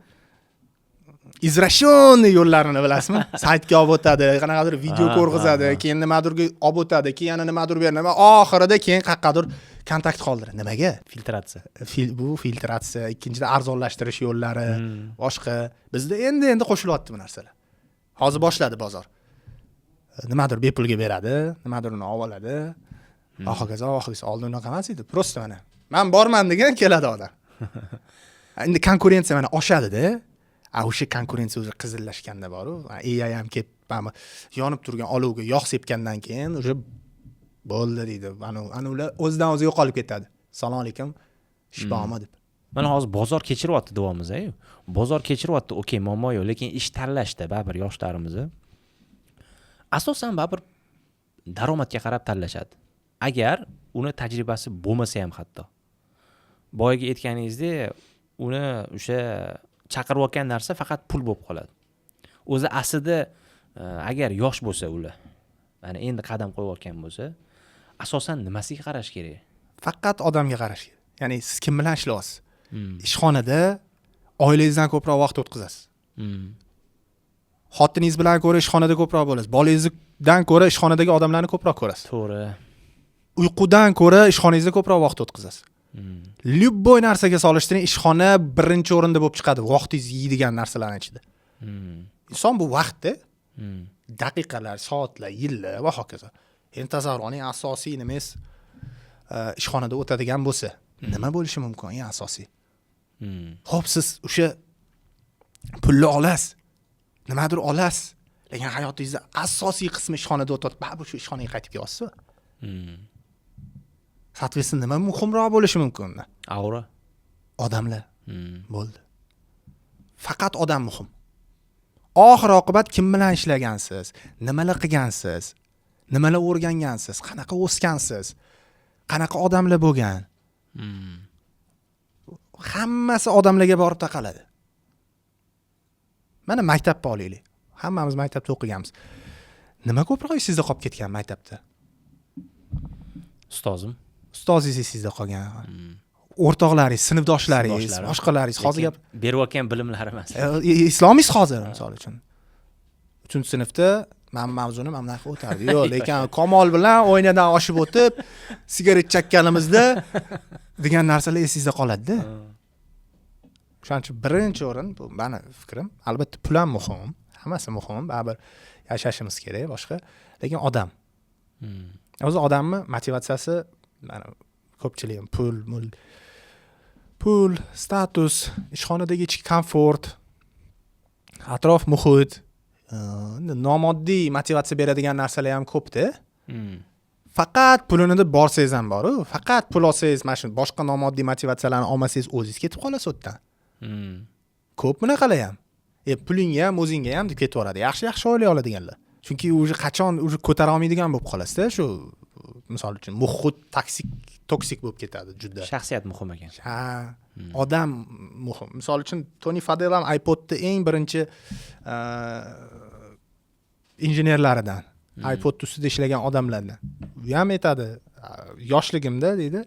izrashonniy yo'llarini bilasizmi? Saytga olib o'tadi, qanaqadir video ko'rg'izadi, keyin nimadirga olib o'tadi, keyin yana nimadir beradi, oxirida keyin qaqqadir kontakt qoldiradi. Nimaga? Filtratsiya. Bu filtratsiya, ikkinchidan arzonlashtirish yo'llari, boshqa. Bizda endi qo'shilyapti bu narsalar. Hozir boshladi bozor. Nimadir bepulga beradi, nimadir uni olib oladi. Hokazo oldin unaqa emas edi. Prosta mana. Men borman degan keladi odam. Endi konkurensiya mana oshadi-da. O'sha konkurensiya o'zi qizillashganda bor-ku. AI ham kelib, yonib turgan olovga yog' sepgandan keyin o'sha bo'ldi deydi. Ana ular o'zidan o'zi yo'qolib ketadi. Salom alaykum. Ish bormi deb. Mana hozir bozor kechiryapti davomimiz-ku. Bozor kechiryapti, okey, muammo yo'q, lekin ish tanlashda baribir yoshlarimiz asosan baribir daromadga qarab tanlashadi. Agar uni tajribasi bo'lmasa ham hatto. Boyaga aytganingizdek, uni o'sha chaqirayotgan narsa faqat pul bo'lib qoladi. O'zi aslida agar yosh bo'lsa ular, mana endi qadam qo'yayotgan bo'lsa, asosan nimasiga qarash kerak? Faqat odamga qarash kerak. Ya'ni siz kim bilan ishlayapsiz? Ishxonada oilangizdan ko'proq vaqt o'tkazasiz. Xotiningiz bilan ko'ra ishxonada ko'proq bo'lasiz. Bolangizdan ko'ra ishxonadagi odamlarni ko'proq ko'rasiz. To'g'ri. Uyqudan ko'ra ishxonangizda ko'proq vaqt o'tkazasiz. Любой narsaga solishtiring, ishxona birinchi o'rinda bo'lib chiqadi vaqtingiz yeydigan narsalarning ichida. Inson bu vaqtda daqiqalar, soatlar, yillar va hokazo. Endi tasavvur qiling, asosiy nimangiz ishxonada o'tadigan bo'lsa, nima bo'lishi mumkin? Eng asosiy. Xo'p, siz o'sha pulni olasiz, nimadir olasiz, lekin hayotingizda asosiy qismi ishxonada o'tadi. Baribir shu ishxonaga qaytib kelyapsiz. Sootветственно, nima muhimroq bo'lishi mumkin? Aura. Odamlar. Bo'ldi. Faqat odam muhim. Oxir oqibat kim bilan ishlagansiz, nimalar qilgansiz, nimalar o'rgangansiz, qanaqa o'sgansiz, qanaqa odamlar bo'lgan. Hammasi odamlarga borib taqaladi. Mana maktabni olaylik. Hammamiz maktabda o'qiganmiz. Nima ko'proq esingizda qolib ketgan maktabda? Ustozim. Ustozingiz esingizda qolgan. O'rtoqlaringiz, sinfdoshlaringiz, boshqalaringiz hozir gap berayotgan bilimlar emas. Islomingiz hozir misol uchun. 3-sinfda men mavzuni mana bunaqa o'tardi. Yo'q, lekin Kamol bilan o'ynadan oshib o'tib, sigaret chakkanimizda degan narsalar esingizda qoladi-da. Shuning uchun birinchi o'rin bu meni fikrim, albatta pul ham muhim, hammasi muhim, baribir yashashimiz kerak, boshqa, lekin odam. O'zi odamning motivatsiyasi mana ko'pchilik pul, status, ishxonadagi ichki komfort, atrof muhit, nomoddiy motivatsiya beradigan narsalar ham ko'p-da. Faqat pulini deb borsangiz ham bor-ku, faqat pul olsangiz, mana shu boshqa nomoddiy motivatsiyalarni olmasangiz o'zingiz ketib qolasiz o'tdan. Ko'p bunaqalar ham. Pulingga ham, o'zingga ham deb ketaveradi. Yaxshi oylay oladiganlar. Chunki o'zi qachon ko'tara olmaydigan bo'lib qolasizda, shu misol uchun muhit toksik bo'lib ketadi juda. Shaxsiyat muhim ekan. Ha, odam muhim. Misol uchun Tony Fadell ham iPod'ni eng birinchi injenerlaridan, iPod ustida ishlagan odamlardan. U ham aytadi, yoshligimda deydi,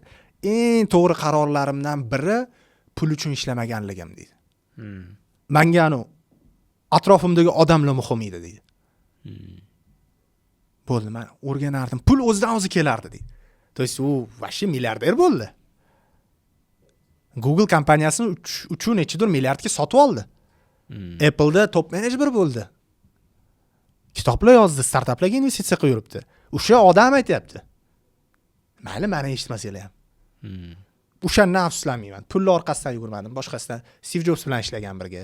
eng to'g'ri qarorlarimdan biri pul uchun ishlamaganligim deydi. Menga atrofimdagi odamlar muhim edi deydi. Bo'ldi, men o'rganardim. Pul o'zidan o'zi kelardi deydi. То есть u vashi milliarder bo'ldi. Google kompaniyasini 3.4 milliardga sotib oldi. Apple'da top menejer bo'ldi. Kitoblar yozdi, startaplarga investitsiya qilib yuribdi. O'sha odam aytayapti. Mayli, meni eshitmasanglar ham. O'shandan afsuslanmayman. Pullar orqasidan yugurmadim, boshqasidan. Steve Jobs bilan ishlagan birga.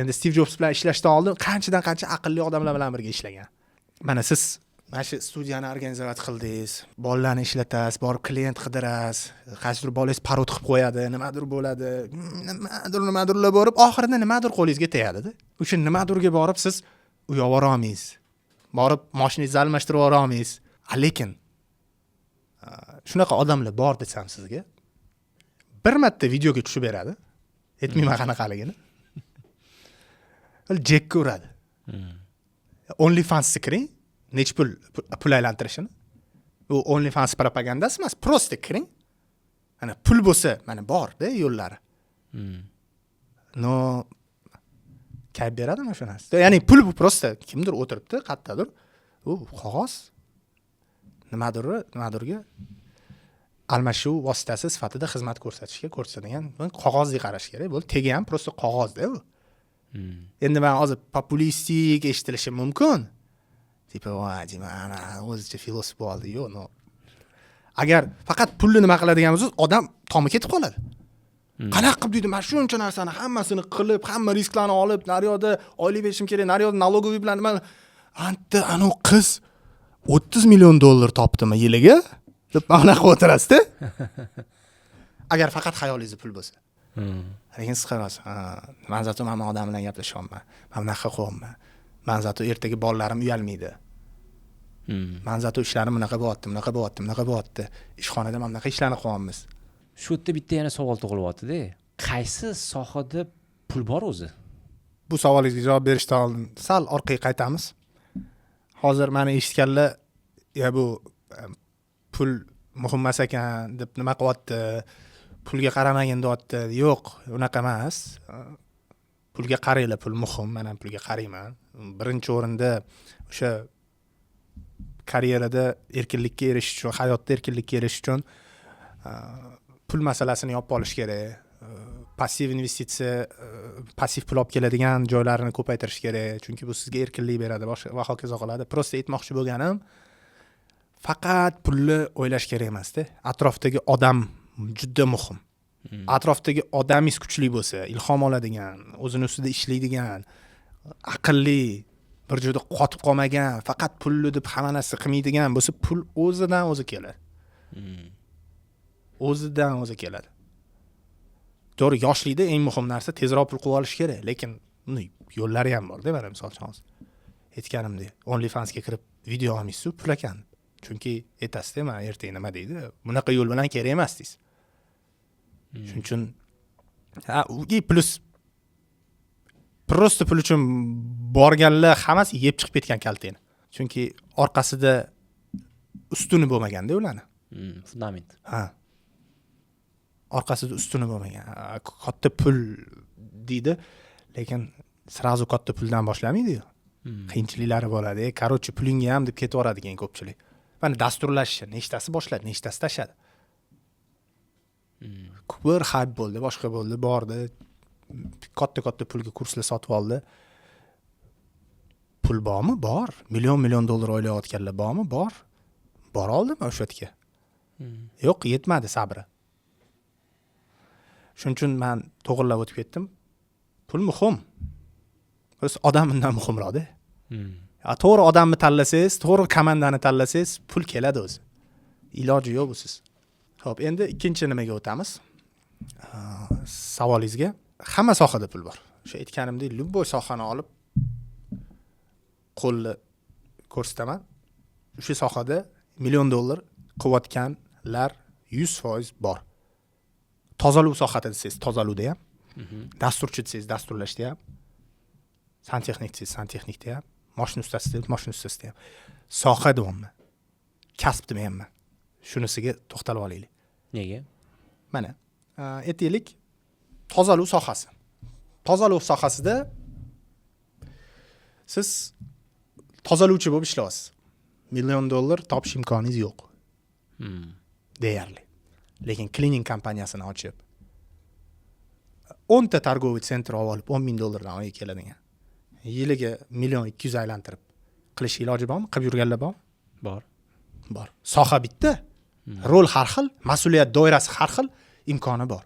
Endi Steve Jobs bilan ishlashdan oldin qancha aqlli odamlar bilan birga ishlagan. Mana siz mana shu studiyani organizatsiya qildingiz, bolalarni ishlatasiz, borib klient qidirasiz, qaysidir bolangiz parod qilib qo'yadi, nimadir bo'ladi, nimadirlar borib, oxirida nimadir qo'lingizga tegadi-da. O'sha nimadirga borib siz uyoq olmaysiz. Borib mashinangizni almashtirib olmaysiz. Lekin shunaqa odamlar bor desam sizga, bir marta videoga tushib beradi. Aytmayman qanaqaligini. Jekka uradi. OnlyFans kiring, necha pul aylantirishini. U OnlyFans propagandasi emas, prosta kiring. Ana pul bo'lsa, mana bor-da yo'llari. No kayf beradi mana shu narsa. Ya'ni pul bu prosta kimdir o'tiribdi, qayerdadir. U qog'oz nimadirga almashuv vositasi sifatida xizmat ko'rsatadigan qog'ozdek qarash kerak. Bu tegi ham prosta qog'ozda u. Endi men hozir populistik eshitilishi mumkin. Tipo, mana o'zicha filosof bo'ldi. Yo'q, no. Agar faqat pulni nima qiladigan bo'lsangiz, odam tomi ketib qoladi. Qanaqa qilib deydi, men shuncha narsani hammasini qilib, hamma risklarni olib, naryoqda oylik berishim kerak, naryoqda налоговый bilan nima anu qiz 30 million dollar topdimi yiliga? Deb mana qilib o'tirasiz-da. Agar faqat xayolingizda pul bo'lsa. Lekin siz qarasiz, men zato men odam bilan gaplashyapman. Men bunaqa qilyapman. Men zato ertaga bolalarim uyalmaydi. Men zato ishlarim bunaqa bo'lyapti. Ishxonada men bunaqa ishlarni qilyapmiz. Shu yerda bitta yana savol tug'ilyapti-da. Qaysi sohada pul bor o'zi? Bu savolingizga javob berishdan oldin sal orqaga qaytamiz. Hozir meni eshitganlar, bu pul muhim emas ekan deb nima qilyapti? Pulga qaramagin deyapti. Yo'q, unaqa emas. Pulga qaranglar, pul muhim. Men ham pulga qarayman. Birinchi o'rinda o'sha karyerada erkinlikka erishish uchun, hayotda erkinlikka erishish uchun pul masalasini yopib olish kerak. Passiv investitsiya, passiv pul olib keladigan joylarini ko'paytirish kerak. Chunki bu sizga erkinlik beradi va hokazo qiladi. Prosta aytmoqchi bo'lganim, faqat pulni o'ylash kerak emas-da. Atrofdagi odam juda muhim. Atrofdagi odamingiz kuchli bo'lsa, ilhom oladigan, o'zini ustida ishlaydigan, aqlli, bir joyda qotib qolmagan, faqat pulni deb hamma narsa qilmaydigan bo'lsa, pul o'zidan o'zi keladi. O'zidan o'zi keladi. To'g'ri, yoshlikda eng muhim narsa tezroq pul qilib olish kerak, lekin yo'llari ham bor-da, mana misol uchun aytganimdek, OnlyFansga kirib video olmaysiz, pul ekan. Chunki aytasiz-da, men ertaga nima deydi? Bunaqa yo'l bilan kerak emas deysiz. Shuning uchun plus prosta pul uchun borganlar hammasi yeb chiqib ketgan kalteni. Chunki orqasida ustuni bo'lmagan-da ularni. Fundament. Orqasida ustuni bo'lmagan. Katta pul deydi, lekin srazu katta puldan boshlamaydi-ku. Qiyinchiliklari bo'ladi. Короче, pulingga ham deb ketaveradigan ko'pchilik. Mana dasturlashni nechtasi boshladi, nechtasi tashladi. Bir hype bo'ldi, boshqa bo'ldi, bordi. Katta pulga kurslar sotib oldi. Pul bormi? Bor. Million dollar o'ylayotganlar bormi? Bor. Bora oldimi o'sha yerga? Yo'q, yetmadi sabri. Shuning uchun men to'g'rilab o'tib ketdim. Pul muhim. Biz odam undan muhimroq-da. To'g'ri odamni tanlasangiz, to'g'ri komandani tanlasangiz, pul keladi o'zi. Iloji yo'q busiz. Xo'p, endi ikkinchi nimaga o'tamiz. Savolingizga, hamma sohada pul bor. O'sha aytganimdek, любой sohani olib qo'lni ko'rsataman. O'sha sohada million dollar qilayotganlar 100% bor. Tozaluv sohasida desangiz, tozaluvda ham, dasturchi desangiz, dasturlashda ham, santexnik desangiz, santexnikda ham, mashina ustasi desangiz, mashina ustasida ham. Soha deyapman. Kasb demayapman. Shunisiga to'xtalib olaylik. Nega? Mana, aytaylik, tozaluv sohasi. Tozaluv sohasida siz tozaluvchi bo'lib ishlayapsiz. $1 million topish imkoningiz yo'q. Deyarli. Lekin cleaning kompaniyasini ochib 10 ta targoviy sentr olib $10,000 oyiga keladigan. Yiliga 1,200,000 aylantirib qilish iloji bormi? Qilib yurganlar bormi? Bor. Soha bitta. Rol har xil, mas'uliyat doirasi har xil, imkoni bor.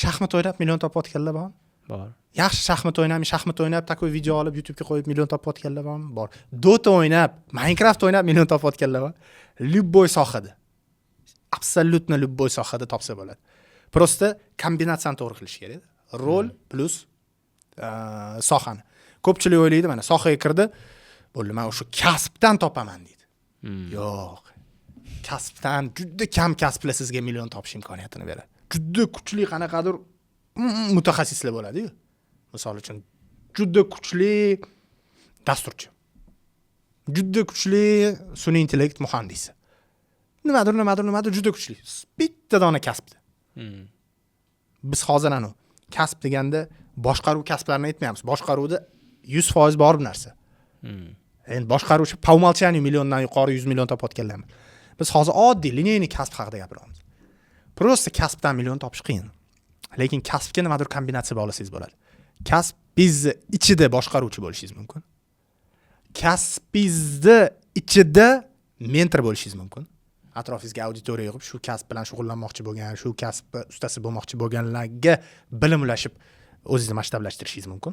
Shaxmat o'ynab million topayotganlar bormi? Bor. Yaxshi shaxmat o'ynab, takoy video olib YouTube'ga qo'yib million topayotganlar bormi? Bor. Dota o'ynab, Minecraft o'ynab million topayotganlar bor. Любой sohada. Absolutno любой sohada topsa bo'ladi. Prosta kombinatsiyani to'g'ri qilish kerak. Rol plus sohani. Ko'pchilik o'ylaydi, mana sohaga kirdi, bo'ldi, men o'sha kasbdan topaman deydi. Yo'q. Kasbdan juda kam kasblar sizga million topish imkoniyatini beradi. Juda kuchli qanaqadir mutaxassislar bo'ladi-yu. Misol uchun juda kuchli dasturchi. Juda kuchli sun'iy intellekt muhandisi. Nimadir juda kuchli. Bitta dona kasbda. Biz hozir anu kasb deganda boshqaruv kasblarini aytmaymiz. Boshqaruvda 100% bor bu narsa. Endi boshqaruvchi Paumalchani milliondan yuqori 100 million topayotganlar. Biz hozir oddiy lineyni kasb haqida gapiramiz. Prosta kasbdan million topish qiyin. Lekin kasbga nimadir kombinatsiya bog'lasangiz bo'ladi. Kasbingiz ichida boshqaruvchi bo'lishingiz mumkin. Kasbingiz ichida mentor bo'lishingiz mumkin. Atrofingizga auditoriya yig'ib, shu kasb bilan shug'ullanmoqchi bo'lgan, shu kasb ustasi bo'lmoqchi bo'lganlarga bilim ulashib, o'zingizni masshtablashtirishingiz mumkin.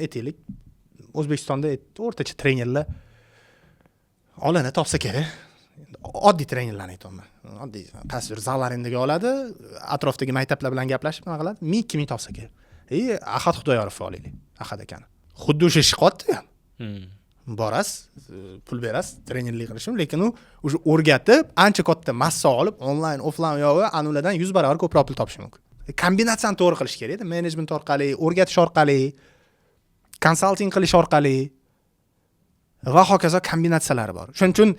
Aytaylik, O'zbekistonda o'rtacha trenerlar olana topsa kerak. Oddiy trenerlarni aytaman. Oddiy qaysidir zallarindiga oladi, atrofdagi maktablar bilan gaplashib, nima qiladi? 1000-2000 topsa kerak. Ahad Xudoyorov olaylik, Ahad akani. Xuddi o'sha ish qotdi ham. Borasiz, pul berasiz, trenerlik qilishim, lekin u o'sha o'rgatib, ancha katta massa olib, onlayn, offlayn yo'g'i anulardan 100 barobar ko'proq pul topish mumkin. Kombinatsiyani to'g'ri qilish kerak edi, menejment orqali, o'rgatish orqali, konsalting qilish orqali va hokazo kombinatsiyalari bor. Shuning uchun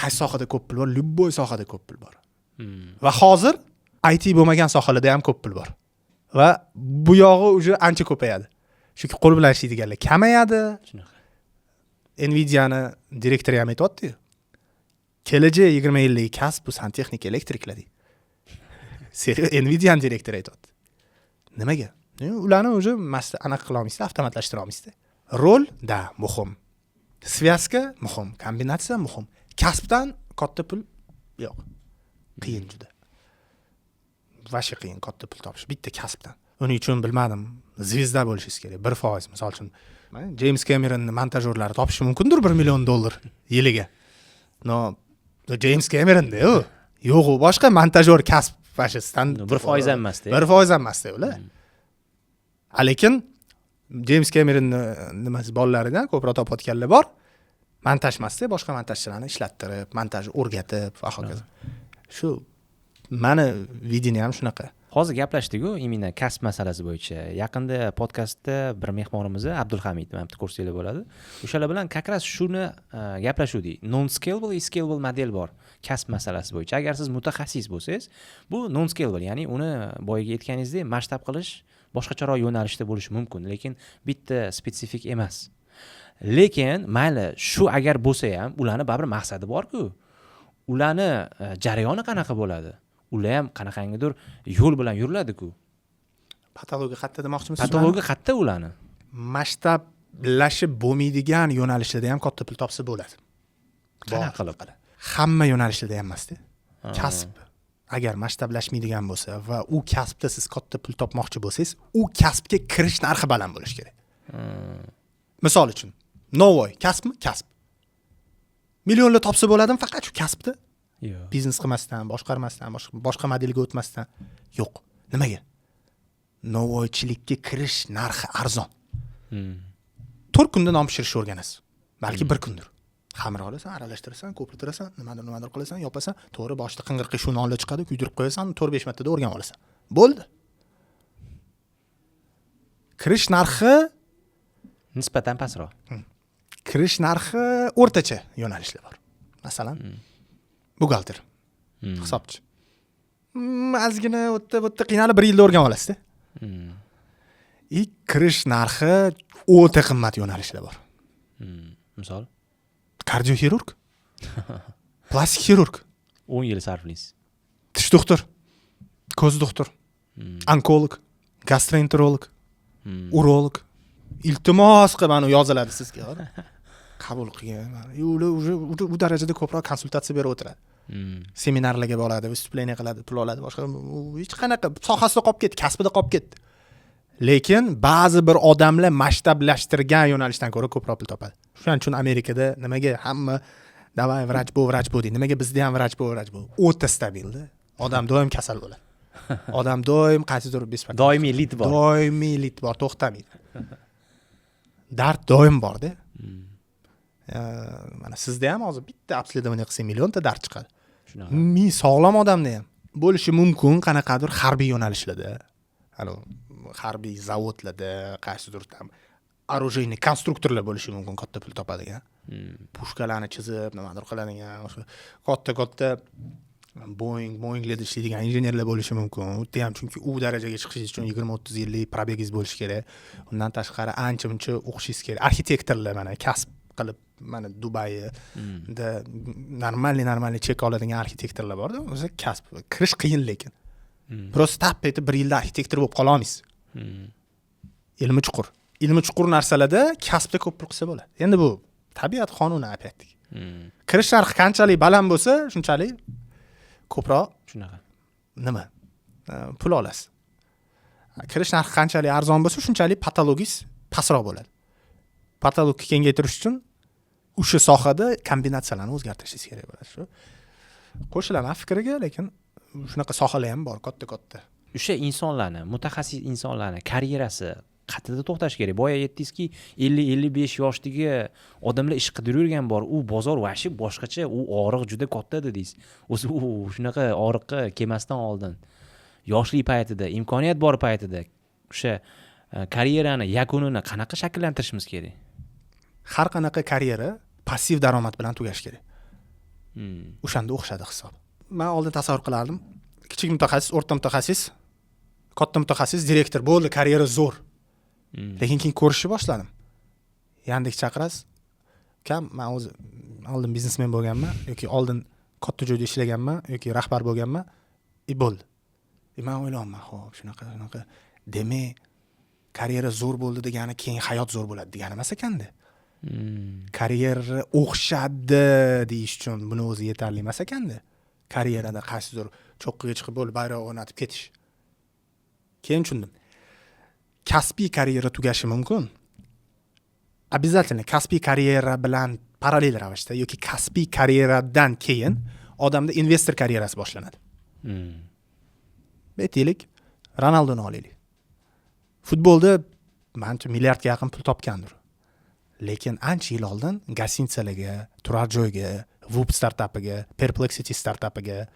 qaysi sohada ko'p pul bor, любой sohada ko'p pul bor. Va hozir IT bo'lmagan sohalarda ham ko'p pul bor. Va bu yog'i uje ancha ko'payadi. Chunki qo'l bilan ishlaydiganlar kamayadi. Shunaqa. Nvidia'ni direktori ham aytayapti-yu. Kelajak 20 yillik kasb bu santexnik elektriklar deydi. Nvidia'ning direktori aytayapti. Nimaga? Ularni uje anaqa qila olmaysizda, avtomatlashtira olmaysizda. Rol da muhim. Svязка muhim, kombinatsiya muhim. Kasbdan katta pul yo'q. Qiyin juda. Vashi qiyin katta pul topish bitta kasbdan. Uning uchun bilmadim, zvezda bo'lishingiz kerak. 1%, misol uchun James Cameronning montajyorlari topishi mumkindir $1 million yiliga. No, James Cameron-da-yu. Yo'q, u boshqa montajyor kasb fashistan 1% ham emas-da. 1% ham emas-da ular. Lekin James Cameron nimasi bolalaridan ko'proq topayotganlar bor. Montaj emas-da, boshqa montajchilarni ishlattirib, montajni o'rgatib va hokazo. Shu meni videniam shunaqa. Hozir gaplashdik-ku, imенно kasb masalasi bo'yicha. Yaqinda podkastda bir mehmonimiz Abdulhamid, mana bitta kursinglar bo'ladi. O'shalar bilan как раз shuni gaplashuvdik. Non scalable и scalable model bor kasb masalasi bo'yicha. Agar siz mutaxassis bo'lsangiz, bu non scalable, ya'ni uni boyaga aytganingizdek masshtab qilish boshqacharoq yo'nalishda bo'lishi mumkin, lekin bitta spetsifik emas. Lekin mayli, shu agar bo'lsa ham, ularning baribir maqsadi bor-ku. Ularning jarayoni qanaqa bo'ladi? Ular ham qanaqangidir yo'l bilan yuriladi-ku. Patologiya qayerda demoqchimisiz? Patologiya qayerda ularni? Masshtablashib bo'lmaydigan yo'nalishlarda ham katta pul topsa bo'ladi. Qanaqa qilib? Hamma yo'nalishlarda ham emas-da. Kasb agar masshtablashmaydigan bo'lsa va u kasbda siz katta pul topmoqchi bo'lsangiz, u kasbga kirish narxi baland bo'lishi kerak. Misol uchun, Novoy kasbmi? Kasb. Millionlar topsa bo'ladimi faqat shu kasbda? Yo'q. Biznes qilmasdan, boshqarmasdan, boshqa modelga o'tmasdan. Yo'q. Nimaga? Novoychilikka kirish narxi arzon. 4 kunda non pishirishni o'rganasiz. Balki 1 kundir. xamir olasan, aralashtirasan, ko'pirtirasan, nimadir qilasan, yopasan, to'g'ri boshida qing'irqi shu nonli chiqadi, kuydirib qo'yasan, 4-5 martada o'rganib olasan. Bo'ldi. Kirish narxi nisbatan pastroq. Kirish narxi o'rtacha yo'nalishlar bor. Masalan, buxgalter, hisobchi. Ozgina o'tda qiynalib 1 yilda o'rganib olasiz-da. Kirish narxi o'ta qimmat yo'nalishlar bor. Misol kardioxirurg, plastik xirurg, 10 yil sarflaysiz. tish doktor, ko'z doktor, onkolog, gastroenterolog, urolog. Iltimos qilib mana yoziladi sizga. Qabul qilgan. U darajada ko'proq konsultatsiya berib o'tiradi. Seminarlarga boradi, vыступление qiladi, pul oladi, boshqa hech qanaqa sohasida qolib ketdi, kasbida qolib ketdi. Lekin ba'zi bir odamlar masshtablashtirgan yo'nalishdan ko'ra ko'proq pul topadi. Shuning uchun Amerikada nimaga hamma davay vrach bu deydi. Nimaga bizda ham vrach bu. O'ta stabilda. Odam doim kasal bo'ladi. Odam doim qaysidir besparvoz. Doimiy lit bor. Doimiy lit bor, to'xtamaydi. Dard doim bor-da. Mana sizda ham hozir bitta обследование qilsang millionta dard chiqadi. Shunaqa. Sog'lom odamda ham bo'lishi mumkin qanaqadir harbiy yo'nalishlarda. Harbiy zavodlarda, qaysidir tam оружейный konstruktorlar bo'lishi mumkin, katta pul topadigan. Pushkalarni chizib, nimadir qiladigan, o'sha katta Boeinglarda ishlaydigan injenerlar bo'lishi mumkin. U ham chunki u darajaga chiqishingiz uchun 20-30 yillik probegingiz bo'lishi kerak. Undan tashqari ancha-muncha o'qishingiz kerak. Arxitektorlar mana kasb qilib, mana Dubayda normalniy chek oladigan arxitektorlar bor-da, o'zi kasb. Kirish qiyin lekin. Prosta tap etib 1 yilda arxitektor bo'lib qola olmaysiz. Ilmi chuqur narsalarda kasbda ko'p pul qilsa bo'ladi. Endi bu tabiat qonuni aytdik. Kirish narxi qanchalik baland bo'lsa, shunchalik ko'proq Shunaqa. nima? Pul olasiz. Kirish narxi qanchalik arzon bo'lsa, shunchalik patologingiz pastroq bo'ladi. Patologni kengaytirish uchun o'sha sohada kombinatsiyalarni o'zgartirishingiz kerak bo'ladi. Shu qo'shilaman fikriga, lekin shunaqa sohalar ham bor, katta. O'sha insonlarni, mutaxassis insonlarni karyerasi qatida to'xtash kerak. Boya aytdingizki, 50-55 yoshdagi odamlar ish qilib yurgan bor. U bozor vashi boshqacha, u og'riq juda katta dedingiz. O'zi u shunaqa og'riqqa kelmasdan oldin yoshlik paytida, imkoniyat bor paytida o'sha karyerani yakunini qanaqa shakllantirishimiz kerak? Har qanaqa karyera passiv daromad bilan tugashi kerak. O'shanda o'xshadi hisob. Men oldin tasavvur qilardim. Kichik mutaxassis, o'rta mutaxassis, katta mutaxassis, direktor bo'ldi, karyera zo'r. Lekin keyin ko'rishni boshladim. Yandex chaqirasiz. Men o'zi oldin biznesmen bo'lganman yoki oldin katta joyda ishlaganman yoki rahbar bo'lganman. Bo'ldi. Men o'ylayman, xo'p, shunaqa. Demak, karyera zo'r bo'ldi degani keyin hayot zo'r bo'ladi degani emas ekanda. Karyera o'xshadi deyish uchun buni o'zi yetarli emas ekanda. Karyerada qaysidir cho'qqiga chiqib bo'lib bayroq o'rnatib ketish. Keyin tushundim. Kasbiy karyera tugashi mumkin. Обязательно kasbiy karyera bilan parallel ravishda yoki kasbiy karyeradan keyin odamda investor karyerasi boshlanadi. Aytaylik, Ronaldoni olaylik. Futbolda mancha milliardga yaqin pul topgandir. Lekin ancha yil oldin gostinitsalarga, turar joyga, Whoop startapiga, Perplexity startapiga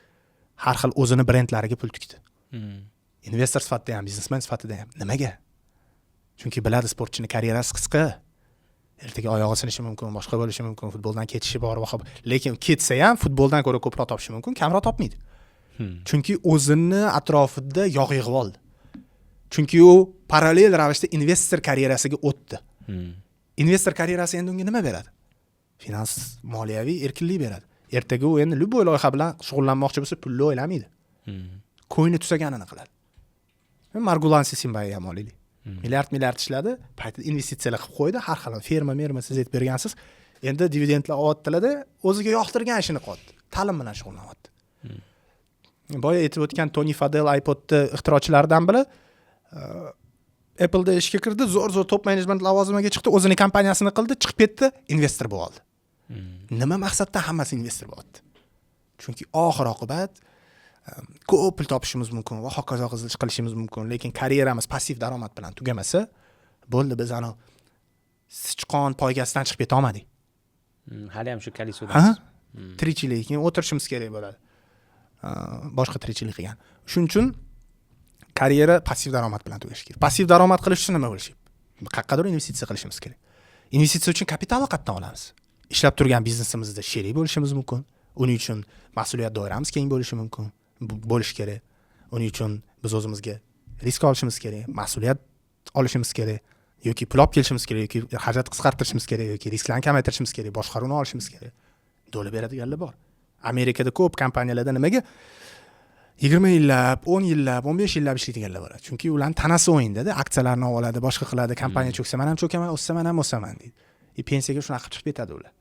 har xil o'zini brendlariga pul tikdi. Investor sifatida ham, biznesmen sifatida ham. Nimaga? Chunki biladi sportchini karyerasi qisqa. Ertaga oyog'i sinishi mumkin, boshqa bo'lishi mumkin, futboldan ketishi bor va lekin ketsa ham futboldan ko'ra ko'proq topishi mumkin, kamroq topmaydi. Chunki o'zini atrofida yog' yig'ib oldi. Chunki u parallel ravishda investor karyerasiga o'tdi. Investor karyerasi endi unga nima beradi? Finans, moliyaviy erkinlik beradi. Ertaga u endi любой loyiha bilan shug'ullanmoqchi bo'lsa, pulni o'ylamaydi. Ko'ngli tusaganini qiladi. Men Margulansi Simbayga ham olaylik. Milliard ishladi, paytida investitsiyalar qilib qo'ydi, har xil ferma siz aytib bergansiz. Endi dividendlar olyaptilar-da, o'ziga yoqtirgan ishini qildi. Ta'lim bilan shug'ullanyapti. Boya aytib o'tgan Tony Fadell iPodni ixtirochilaridan biri Apple'da ishga kirdi, zo'r top management lavozimiga chiqdi, o'zining kompaniyasini qildi, chiqib ketdi, investor bo'ldi. Nima maqsadda hammasi investor bo'ldi? Chunki oxir oqibat ko'p pul topishimiz mumkin va hokazo qilishimiz mumkin, lekin karyeramiz passiv daromad bilan tugamasa, bo'ldi, biz sichqon poygasidan chiqib keta olmadik. Hali ham shu kalisoda. Ha? Tirikchilik, keyin o'tirishimiz kerak bo'ladi. Boshqa tirikchilik qilgan. Shuning uchun karyera passiv daromad bilan tugashi kerak. Passiv daromad qilish uchun nima bo'lishi? Qaqqadir investitsiya qilishimiz kerak. Investitsiya uchun kapital qayerdan olamiz? Ishlab turgan biznesimizda sherik bo'lishimiz mumkin. Uning uchun mas'uliyat doiramiz keng bo'lishi mumkin. Bo'lish kerak. Uning uchun biz o'zimizga risk olishimiz kerak, mas'uliyat olishimiz kerak, yoki pul olib kelishimiz kerak, yoki xarajat qisqartirishimiz kerak, yoki risklarni kamaytirishimiz kerak, boshqaruvni olishimiz kerak. Do'la beradiganlar bor. Amerikada ko'p kompaniyalarda nimaga 20 yillab, 10 yillab, 15 yillab ishlaydiganlar bor. Chunki ularning tanasi o'yinda-da, aksiyalarni oladi, boshqa qiladi, kompaniya cho'ksa men ham cho'kaman, o'ssa men ham o'saman deydi. Pensiyaga shunaqa chiqib ketadi ular.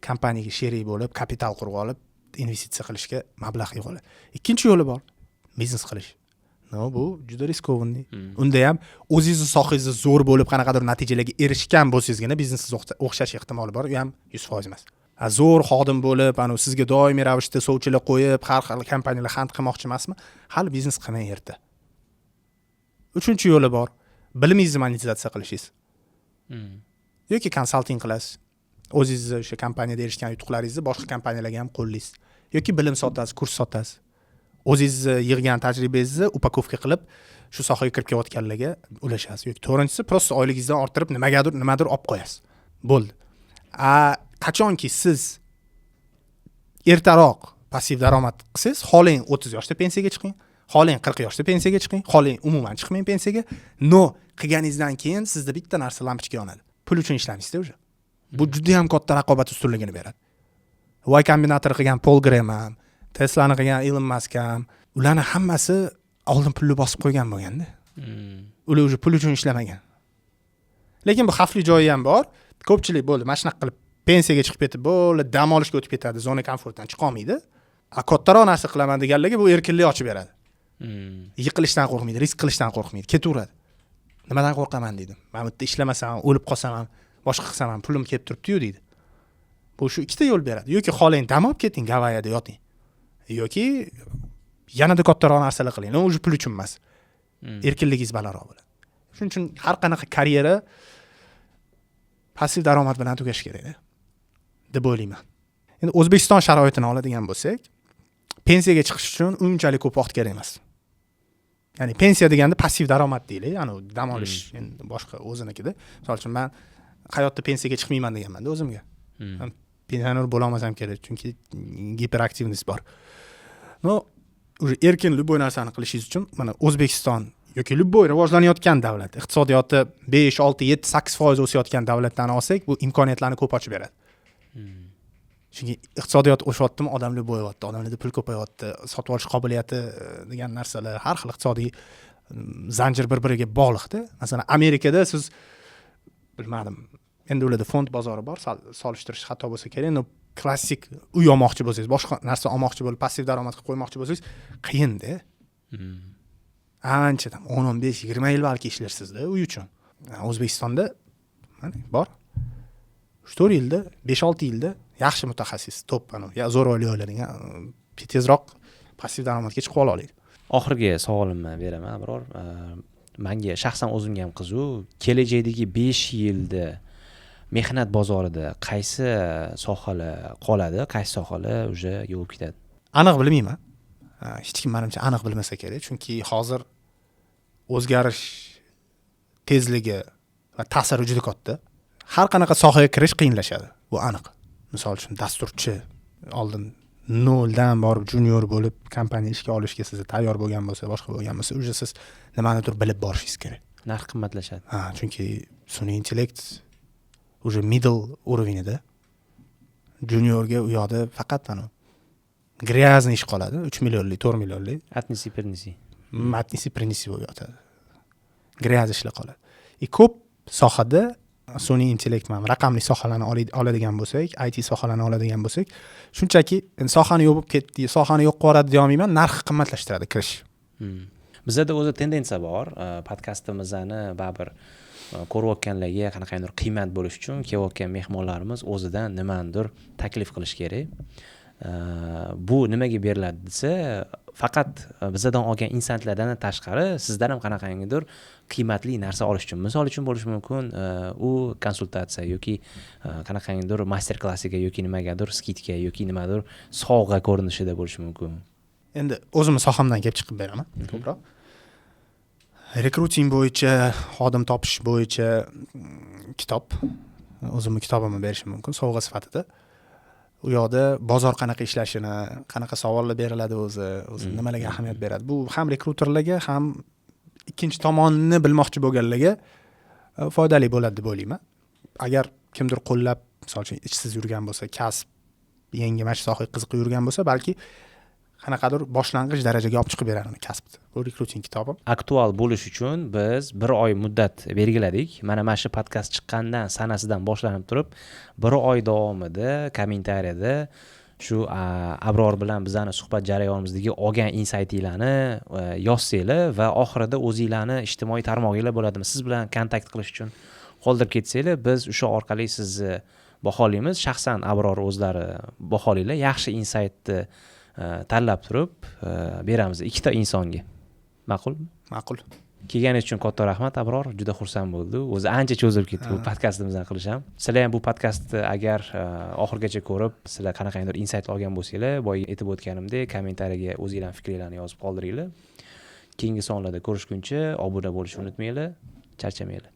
Kompaniyaga sherik bo'lib, kapital qurib olib, investitsiya qilishga mablag' yig'iladi. Ikkinchi yo'li bor, biznes qilish. Bu juda riskovli. Unda ham o'zingizni sohangizda zo'r bo'lib, qanaqadir natijalarga erishgan bo'lsangizgina biznesingiz o'xshash ehtimoli bor, u ham 100% emas. Zo'r xodim bo'lib, sizga doimiy ravishda sovchilar qo'yib, har xil kompaniyalar xand qilmoqchi emasmi? Hali biznes qilmang erta. Uchinchi yo'li bor, bilimingizni monetizatsiya qilishingiz. Yoki konsalting qilasiz. O'zingiz o'sha kompaniyada erishgan yutuqlaringizni boshqa kompaniyalarga ham qo'llaysiz. Yoki bilim sotasiz, kurs sotasiz. O'zingiz yig'gan tajribangizni upakovka qilib, shu sohaga kirib kelayotganlarga ulashasiz. Yoki to'rtinchisi, prosta oyligingizdan orttirib nimadir olib qo'yasiz. Bo'ldi. Qachonki siz ertaroq passiv daromad qilsangiz, xohlang 30 yoshda pensiyaga chiqing, xohlang 40 yoshda pensiyaga chiqing, xohlang umuman chiqmang pensiyaga, qilganingizdan keyin sizda bitta narsa lampochka yonadi. Pul uchun ishlamaysiz o'sha. Bu juda ham katta raqobat ustunligini beradi. Y Combinator qilgan Paul Graham ham, Tesla'ni qilgan Elon Musk ham, ularning hammasi oldin pulni bosib qo'ygan bo'lganda. Ular o'sha pul uchun ishlamagan. Lekin bu xavfli joyi ham bor. Ko'pchilik bo'ldi, mana shunaqa qilib pensiyaga chiqib ketib, bo'ldi, dam olishga o'tib ketadi, zona komfortdan chiqa olmaydi. Kattaroq narsa qilaman deganlarga bu erkinlik ochib beradi. Yiqilishdan qo'rqmaydi, risk qilishdan qo'rqmaydi, ketaveradi. Nimadan qo'rqaman deydi. Men bu yerda ishlamasam, o'lib qolsam ham, boshqa qilsam ham pulim kelib turibdi-yu deydi. Bu shu ikkita yo'l beradi. Yoki xohlang dam olib keting, Gavayada yoting. Yoki yanada kattaroq narsalar qiling. U o'sha pul uchun emas. Erkinligingiz balandroq bo'ladi. Shuning uchun har qanaqa karyera passiv daromad bilan tugashi kerak deb o'ylayman. Endi O'zbekiston sharoitini oladigan bo'lsak, pensiyaga chiqish uchun unchalik ko'p vaqt kerak emas. Ya'ni pensiya deganda passiv daromad deylik, ya'ni dam olish, endi boshqa o'zinikida. Misol uchun men hayotda pensiyaga chiqmayman deganman-da o'zimga. Pensioner bo'la olmasam kerak, chunki giperaktivность bor. Erkin любой narsani qilishingiz uchun mana O'zbekiston yoki любой rivojlanayotgan davlat, iqtisodiyoti 5, 6, 7, 8% o'sayotgan davlatlarni olsak, bu imkoniyatlarni ko'p ochib beradi. Chunki iqtisodiyot o'shyaptimi, odamlar bo'yapti, odamlarda pul ko'payapti, sotib olish qobiliyati degan narsalar, har xil iqtisodiy zanjir bir-biriga bog'liqda. Masalan, Amerikada siz bilmadim, endi ularda fond bozori bor, solishtirish xato bo'lsa kerak, endi klassik uy olmoqchi bo'lsangiz, boshqa narsa olmoqchi bo'lib, passiv daromad qilib qo'ymoqchi bo'lsangiz, qiyin-da. Anchadan 10, 15, 20 yil balki ishlarsiz-da uy uchun. O'zbekistonda mana bor. 4 yilda, 5-6 yilda yaxshi mutaxassis, top zo'r oila oladigan tezroq passiv daromadga chiqib ola oladi. Oxirgi savolimni beraman, biror. Menga shaxsan o'zimga ham qiziq, kelajakdagi 5 yilda mehnat bozorida qaysi sohalar qoladi, qaysi sohalar o'sha yo'qib ketadi? Aniq bilmayman. Hech kim menimcha aniq bilmasa kerak, chunki hozir o'zgarish tezligi va ta'siri juda katta. Har qanaqa sohaga kirish qiyinlashadi, bu aniq. Misol uchun dasturchi oldin 0 dan borib junior bo'lib kompaniya ishga olishga siz tayyor bo'lgan bo'lsa, boshqa bo'lgan bo'lsa, o'sha siz nimanidir bilib borishingiz kerak. Narx qimmatlashadi. Chunki sun'iy intellekt o'sha middle уровенida juniorga u yoqda faqat gryazniy ish qoladi, 3 millionlik, 4 millionlik. Matnisi принеси bo'lib yotadi. Gryaz ishlar qoladi. Ko'p sohada sun'iy intellekt raqamli sohalarni oladigan bo'lsak, IT sohalarni oladigan bo'lsak, shunchaki sohani yo'q bo'lib ketdi, sohani yo'q qilib deya olmayman, narxi qimmatlashtiradi kirish. Bizda o'zi tendensiya bor, podkastimizni baribir ko'rayotganlarga qanaqadir qiymat bo'lish uchun kelayotgan mehmonlarimiz o'zidan nimanidir taklif qilish kerak. bu nimaga beriladi desa, faqat bizdan olgan insaytlardan tashqari sizdan ham qanaqangidir qiymatli narsa olish uchun, misol uchun bo'lishi mumkin, u konsultatsiya yoki qanaqangidir master klassiga yoki nimagadir skidka yoki nimadir sovg'a ko'rinishida bo'lishi mumkin. Endi o'zimni sohamdan kelib chiqib beraman ko'proq. Rekruting bo'yicha, xodim topish bo'yicha kitob, o'zimning kitobimni berishim mumkin sovg'a sifatida. U yoqda bozor qanaqa ishlashini, qanaqa savollar beriladi o'zi nimalarga ahamiyat beradi. Bu ham rekruterlarga, ham ikkinchi tomonni bilmoqchi bo'lganlarga foydali bo'ladi deb o'ylayman. Agar kimdir qo'llab, misol uchun ishsiz yurgan bo'lsa, kasb, yangi mana shu sohaga qiziqib yurgan bo'lsa, balki qanaqadir boshlang'ich darajaga olib chiqib beradi kasbni. Bu rekruting kitobi. Aktual bo'lish uchun biz 1 oy muddat belgiladik. Mana shu podkast chiqqandan sanasidan boshlanib turib, 1 oy davomida kommentariyada shu Abror bilan bizning suhbat jarayonimizdagi olgan insaytinglarni yozsanglar va oxirida o'zingizlarni ijtimoiy tarmog'ingizlar bo'ladimi, siz bilan kontakt qilish uchun qoldirib ketsanglar, biz o'sha orqali sizni baholaymiz. Shaxsan Abror o'zlari baholaylar. Yaxshi insaytni tanlab turib beramiz ikkita insonga. Ma'qulmi? Ma'qul. Kelganingiz uchun katta rahmat Abror, juda xursand bo'ldi. O'zi ancha cho'zilib ketdi bu podkastimizdan qilish ham. Sizlar ham bu podkastni agar oxirigacha ko'rib, sizlar qanaqangidir insayt olgan bo'lsanglar, boya aytib o'tganimdek, kommentariyaga o'zingizlarning fikringizni yozib qoldiringlar. Keyingi sonlarda ko'rishguncha obuna bo'lishni unutmanglar, charchamanglar.